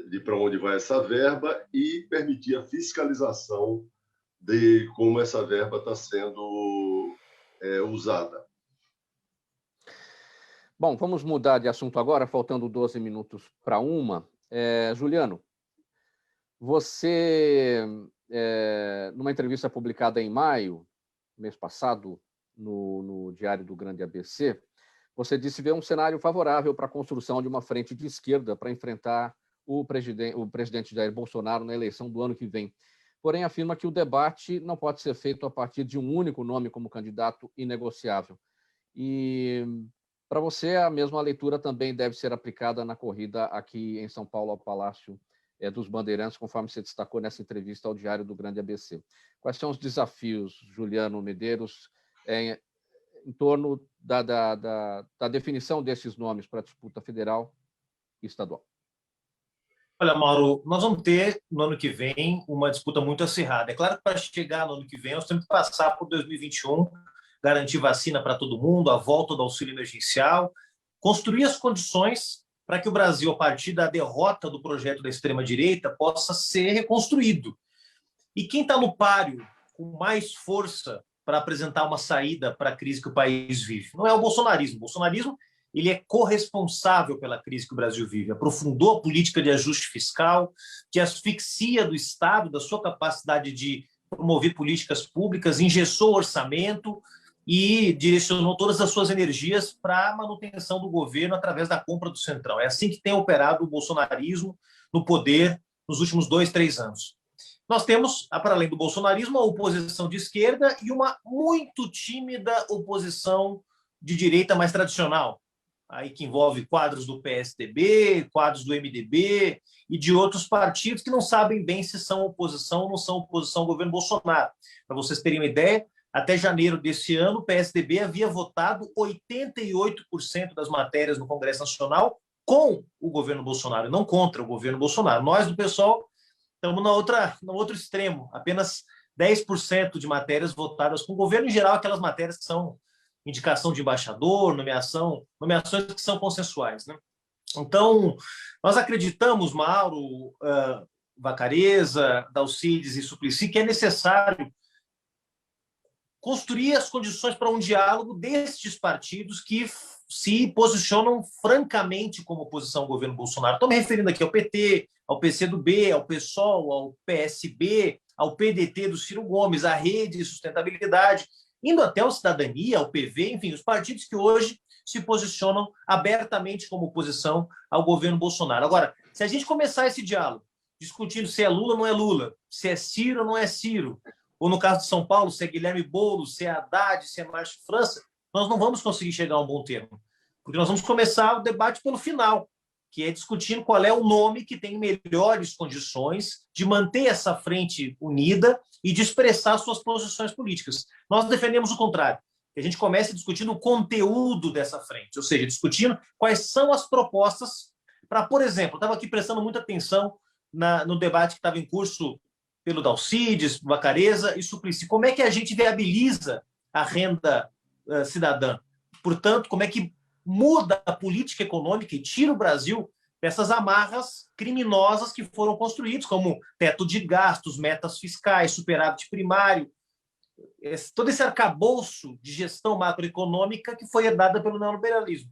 de para onde vai essa verba e permitir a fiscalização de como essa verba está sendo usada. Bom, vamos mudar de assunto agora, faltando 12 minutos para uma. Juliano, você, numa entrevista publicada em maio, mês passado, no Diário do Grande ABC, você disse ver um cenário favorável para a construção de uma frente de esquerda para enfrentar o presidente Jair Bolsonaro na eleição do ano que vem. Porém, afirma que o debate não pode ser feito a partir de um único nome como candidato inegociável. E, para você, a mesma leitura também deve ser aplicada na corrida aqui em São Paulo, ao Palácio dos Bandeirantes, conforme você destacou nessa entrevista ao Diário do Grande ABC. Quais são os desafios, Juliano Medeiros, em torno da definição desses nomes para a disputa federal e estadual? Olha, Mauro, nós vamos ter, no ano que vem, uma disputa muito acirrada. É claro que para chegar no ano que vem, nós temos que passar por 2021, garantir vacina para todo mundo, a volta do auxílio emergencial, construir as condições para que o Brasil, a partir da derrota do projeto da extrema-direita, possa ser reconstruído. E quem está no páreo com mais força para apresentar uma saída para a crise que o país vive? Não é o bolsonarismo. O bolsonarismo ele é corresponsável pela crise que o Brasil vive. Aprofundou a política de ajuste fiscal, que asfixia do Estado, da sua capacidade de promover políticas públicas, engessou o orçamento e direcionou todas as suas energias para a manutenção do governo através da compra do Centrão. É assim que tem operado o bolsonarismo no poder nos últimos 2, 3 anos. Nós temos, para além do bolsonarismo, a oposição de esquerda e uma muito tímida oposição de direita mais tradicional, aí que envolve quadros do PSDB, quadros do MDB e de outros partidos que não sabem bem se são oposição ou não são oposição ao governo Bolsonaro. Para vocês terem uma ideia, até janeiro desse ano, o PSDB havia votado 88% das matérias no Congresso Nacional com o governo Bolsonaro, não contra o governo Bolsonaro. Nós, do PSOL, estamos no outro extremo, apenas 10% de matérias votadas com o governo, em geral, aquelas matérias que são indicação de embaixador, nomeações que são consensuais, né? Então, nós acreditamos, Mauro, Vacareza, Dalcides e Suplicy, que é necessário construir as condições para um diálogo destes partidos que se posicionam francamente como oposição ao governo Bolsonaro. Estou me referindo aqui ao PT, ao PCdoB, ao PSOL, ao PSB, ao PDT do Ciro Gomes, à Rede de Sustentabilidade, indo até o Cidadania, ao PV, enfim, os partidos que hoje se posicionam abertamente como oposição ao governo Bolsonaro. Agora, se a gente começar esse diálogo discutindo se é Lula ou não é Lula, se é Ciro ou não é Ciro, ou no caso de São Paulo, se é Guilherme Boulos, se é Haddad, se é Márcio França, nós não vamos conseguir chegar a um bom termo, porque nós vamos começar o debate pelo final, que é discutindo qual é o nome que tem melhores condições de manter essa frente unida e de expressar suas posições políticas. Nós defendemos o contrário, que a gente comece discutindo o conteúdo dessa frente, ou seja, discutindo quais são as propostas para, por exemplo, estava aqui prestando muita atenção no debate que estava em curso pelo Dalcides, Vacareza e Suplicy. Como é que a gente viabiliza a renda cidadã? Portanto, como é que muda a política econômica e tira o Brasil dessas amarras criminosas que foram construídas, como teto de gastos, metas fiscais, superávit primário, todo esse arcabouço de gestão macroeconômica que foi herdada pelo neoliberalismo.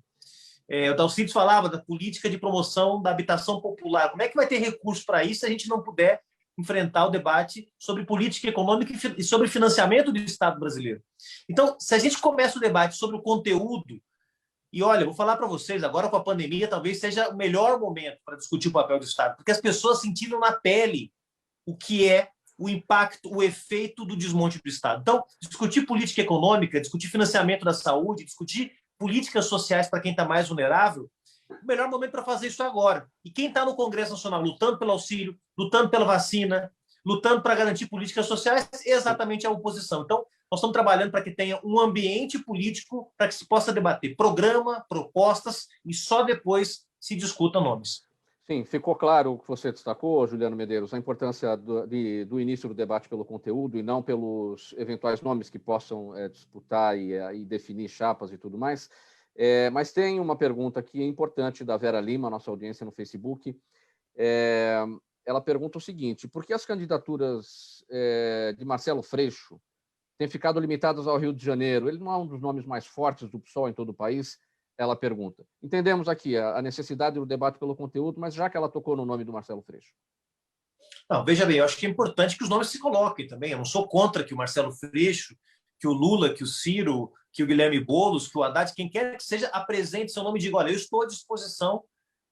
O Dalcides falava da política de promoção da habitação popular. Como é que vai ter recurso para isso se a gente não puder enfrentar o debate sobre política econômica e sobre financiamento do Estado brasileiro? Então, se a gente começa o debate sobre o conteúdo, e olha, vou falar para vocês, agora com a pandemia, talvez seja o melhor momento para discutir o papel do Estado, porque as pessoas sentiram na pele o que é o impacto, o efeito do desmonte do Estado. Então, discutir política econômica, discutir financiamento da saúde, discutir políticas sociais para quem está mais vulnerável, o melhor momento para fazer isso é agora. E quem está no Congresso Nacional lutando pelo auxílio, lutando pela vacina, lutando para garantir políticas sociais, é exatamente a oposição. Então, nós estamos trabalhando para que tenha um ambiente político para que se possa debater programa, propostas e só depois se discuta nomes. Sim, ficou claro o que você destacou, Juliano Medeiros, a importância do início do debate pelo conteúdo e não pelos eventuais nomes que possam disputar e definir chapas e tudo mais. Mas tem uma pergunta aqui importante da Vera Lima, nossa audiência no Facebook. Ela pergunta o seguinte: por que as candidaturas de Marcelo Freixo têm ficado limitadas ao Rio de Janeiro? Ele não é um dos nomes mais fortes do PSOL em todo o país? Ela pergunta. Entendemos aqui a necessidade do debate pelo conteúdo, mas já que ela tocou no nome do Marcelo Freixo. Não, veja bem, eu acho que é importante que os nomes se coloquem também. Eu não sou contra que o Marcelo Freixo, que o Lula, que o Ciro, que o Guilherme Boulos, que o Haddad, quem quer que seja, apresente seu nome e diga: olha, eu estou à disposição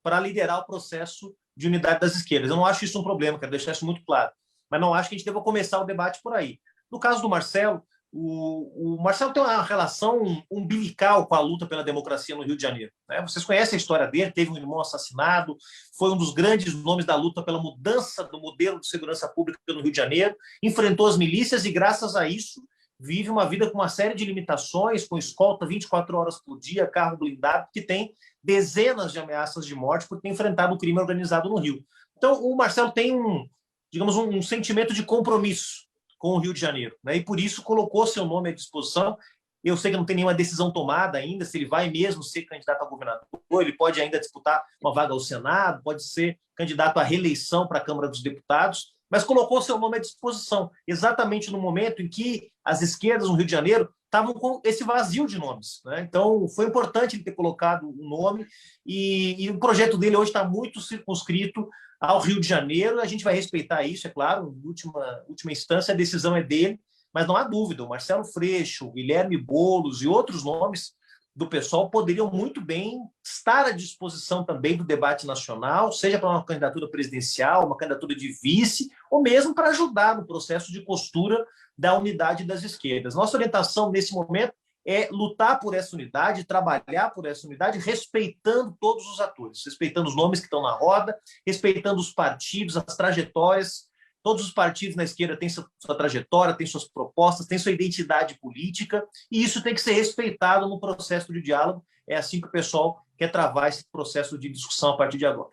para liderar o processo de unidade das esquerdas. Eu não acho isso um problema, quero deixar isso muito claro. Mas não acho que a gente deva começar o debate por aí. No caso do Marcelo, o Marcelo tem uma relação umbilical com a luta pela democracia no Rio de Janeiro, né? Vocês conhecem a história dele, teve um irmão assassinado, foi um dos grandes nomes da luta pela mudança do modelo de segurança pública no Rio de Janeiro, enfrentou as milícias e, graças a isso, vive uma vida com uma série de limitações, com escolta 24 horas por dia, carro blindado, que tem dezenas de ameaças de morte por ter enfrentado o crime organizado no Rio. Então, o Marcelo tem um sentimento de compromisso com o Rio de Janeiro, né? E por isso colocou seu nome à disposição. Eu sei que não tem nenhuma decisão tomada ainda, se ele vai mesmo ser candidato a governador, ele pode ainda disputar uma vaga ao Senado, pode ser candidato à reeleição para a Câmara dos Deputados, mas colocou seu nome à disposição, exatamente no momento em que as esquerdas no Rio de Janeiro estavam com esse vazio de nomes, né? Então, foi importante ele ter colocado um nome, e o projeto dele hoje está muito circunscrito ao Rio de Janeiro. A gente vai respeitar isso, é claro, em última instância a decisão é dele, mas não há dúvida, o Marcelo Freixo, o Guilherme Boulos e outros nomes do PSOL poderiam muito bem estar à disposição também do debate nacional, seja para uma candidatura presidencial, uma candidatura de vice, ou mesmo para ajudar no processo de costura da unidade das esquerdas. Nossa orientação nesse momento é lutar por essa unidade, trabalhar por essa unidade, respeitando todos os atores, respeitando os nomes que estão na roda, respeitando os partidos, as trajetórias. Todos os partidos na esquerda têm sua trajetória, têm suas propostas, têm sua identidade política, e isso tem que ser respeitado no processo de diálogo. É assim que o pessoal quer travar esse processo de discussão a partir de agora.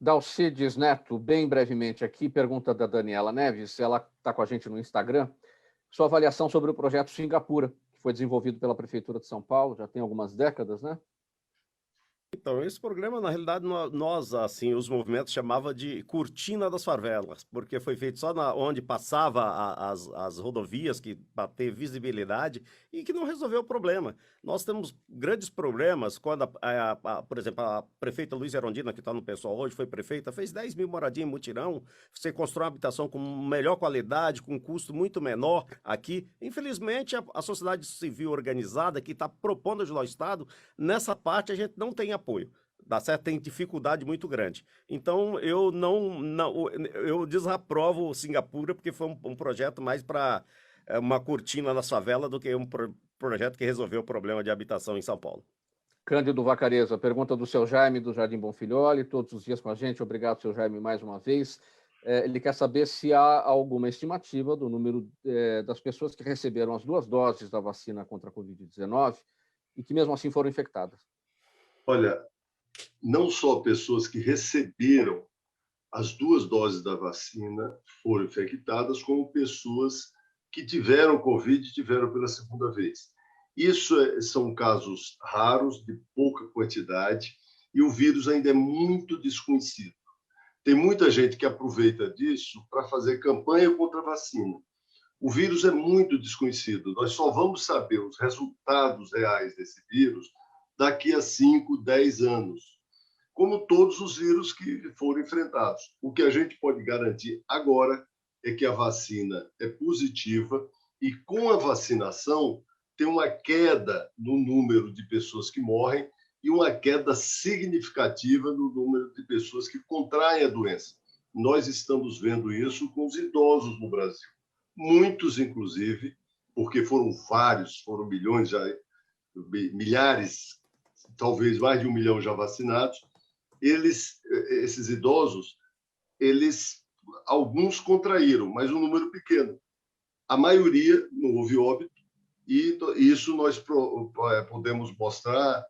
Dalcides Neto, bem brevemente aqui, pergunta da Daniela Neves, ela está com a gente no Instagram, sua avaliação sobre o projeto Singapura, que foi desenvolvido pela Prefeitura de São Paulo, já tem algumas décadas, né? Então, esse programa, na realidade, nós, assim, os movimentos chamava de cortina das favelas, porque foi feito só onde passava as rodovias, para ter visibilidade, e que não resolveu o problema. Nós temos grandes problemas quando, por exemplo, a prefeita Luísa Erondina, que está no PSOL hoje, foi prefeita, fez 10 mil moradias em mutirão, você constrói uma habitação com melhor qualidade, com um custo muito menor aqui. Infelizmente, a sociedade civil organizada, que está propondo ajudar o Estado, nessa parte a gente não tem apoio, dá certo? Tem dificuldade muito grande. Então, eu eu desaprovo o Singapura, porque foi um projeto mais para uma cortina na favela do que um projeto que resolveu o problema de habitação em São Paulo. Cândido Vacareza, pergunta do seu Jaime, do Jardim Bonfilholi, todos os dias com a gente. Obrigado, seu Jaime, mais uma vez. Ele quer saber se há alguma estimativa do número das pessoas que receberam as 2 doses da vacina contra a Covid-19 e que, mesmo assim, foram infectadas. Olha, não só pessoas que receberam as 2 doses da vacina foram infectadas, como pessoas que tiveram Covid e tiveram pela segunda vez. Isso são casos raros, de pouca quantidade, e o vírus ainda é muito desconhecido. Tem muita gente que aproveita disso para fazer campanha contra a vacina. O vírus é muito desconhecido. Nós só vamos saber os resultados reais desse vírus daqui a 5, 10 anos, como todos os vírus que foram enfrentados. O que a gente pode garantir agora é que a vacina é positiva e, com a vacinação, tem uma queda no número de pessoas que morrem e uma queda significativa no número de pessoas que contraem a doença. Nós estamos vendo isso com os idosos no Brasil. Muitos, inclusive, porque foram vários, foram milhões, já, milhares, talvez mais de 1 milhão já vacinados. Esses idosos, alguns contraíram, mas um número pequeno. A maioria não houve óbito, e isso nós podemos mostrar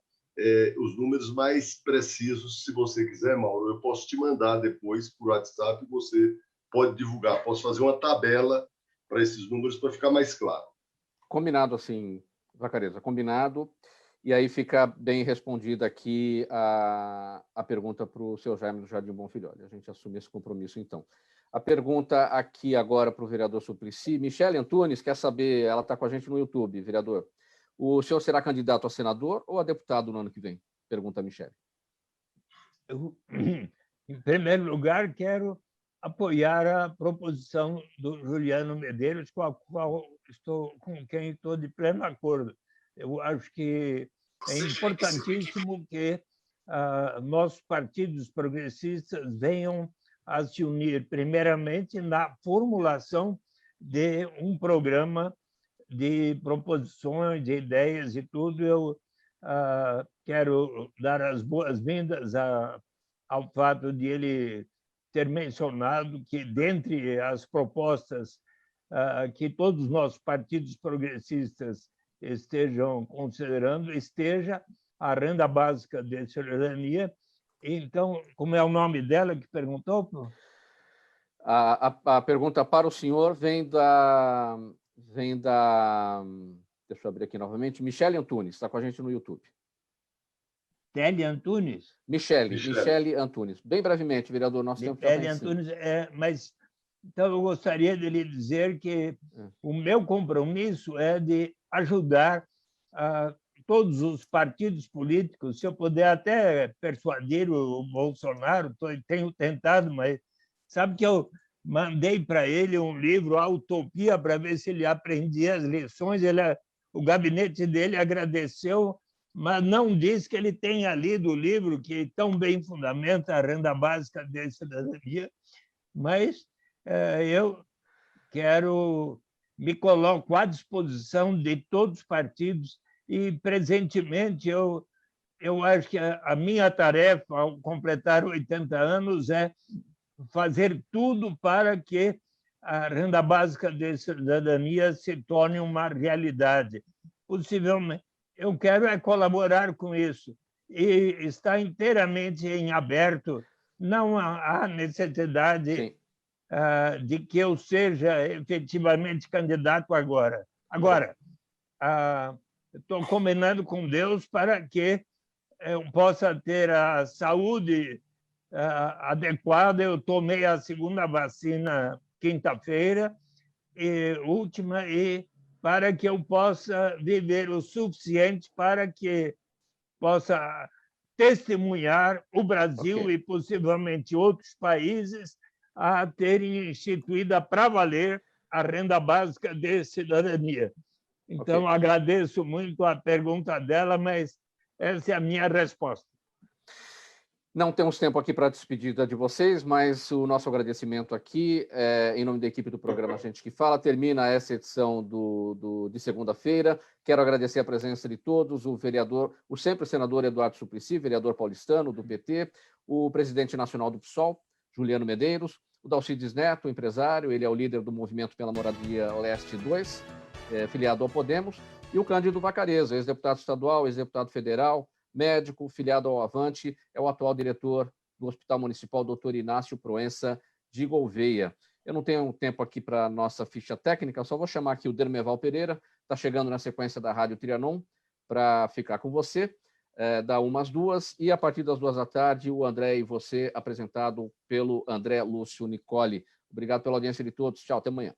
os números mais precisos, se você quiser, Mauro. Eu posso te mandar depois por WhatsApp, você pode divulgar. Posso fazer uma tabela para esses números para ficar mais claro. Combinado, assim, Zacarias, combinado. E aí fica bem respondida aqui a pergunta para o seu Jaime do Jardim Bom Filhole. A gente assume esse compromisso, então. A pergunta aqui agora para o vereador Suplicy. Michele Antunes quer saber, ela está com a gente no YouTube, vereador. O senhor será candidato a senador ou a deputado no ano que vem? Pergunta a Michele. Eu, em primeiro lugar, quero apoiar a proposição do Juliano Medeiros, com quem estou de pleno acordo. Eu acho que é importantíssimo que nossos partidos progressistas venham a se unir, primeiramente, na formulação de um programa de proposições, de ideias e tudo. Eu quero dar as boas-vindas ao fato de ele ter mencionado que, dentre as propostas que todos os nossos partidos progressistas estejam considerando, esteja a renda básica de cidadania. Então, como é o nome dela que perguntou? A pergunta para o senhor vem da... Deixa eu abrir aqui novamente. Michele Antunes, está com a gente no YouTube. Tele Antunes? Michele Antunes. Bem brevemente, vereador, nosso tempo já está em cima. Antunes, mas então eu gostaria de lhe dizer que o meu compromisso é de ajudar todos os partidos políticos. Se eu puder até persuadir o Bolsonaro, tenho tentado, mas sabe que eu mandei para ele um livro, A Utopia, para ver se ele aprendia as lições. O gabinete dele agradeceu, mas não diz que ele tenha lido o livro, que tão bem fundamenta a renda básica de cidadania. Mas eu me coloco à disposição de todos os partidos e, presentemente, eu acho que a minha tarefa, ao completar 80 anos, é fazer tudo para que a renda básica de cidadania se torne uma realidade. Possivelmente, eu quero colaborar com isso e está inteiramente em aberto. Não há necessidade de que eu seja efetivamente candidato agora. Agora, estou combinando com Deus para que eu possa ter a saúde adequada. Eu tomei a segunda vacina quinta-feira, última, e para que eu possa viver o suficiente para que possa testemunhar o Brasil e possivelmente outros países a terem instituído para valer a renda básica de cidadania. Então, agradeço muito a pergunta dela, mas essa é a minha resposta. Não temos tempo aqui para a despedida de vocês, mas o nosso agradecimento aqui, em nome da equipe do programa Gente que Fala, termina essa edição de segunda-feira. Quero agradecer a presença de todos, o sempre senador Eduardo Suplicy, vereador paulistano do PT, o presidente nacional do PSOL, Juliano Medeiros, o Dalcides Neto, empresário, ele é o líder do Movimento pela Moradia Leste 2, filiado ao Podemos, e o Cândido Vacareza, ex-deputado estadual, ex-deputado federal, médico, filiado ao Avante, é o atual diretor do Hospital Municipal Dr. Inácio Proença de Gouveia. Eu não tenho tempo aqui para a nossa ficha técnica, só vou chamar aqui o Dermeval Pereira, está chegando na sequência da Rádio Trianon, para ficar com você, da 1 às 2, e a partir das 2 da tarde, o André e você, apresentado pelo André Lúcio Nicoli. Obrigado pela audiência de todos. Tchau, até amanhã.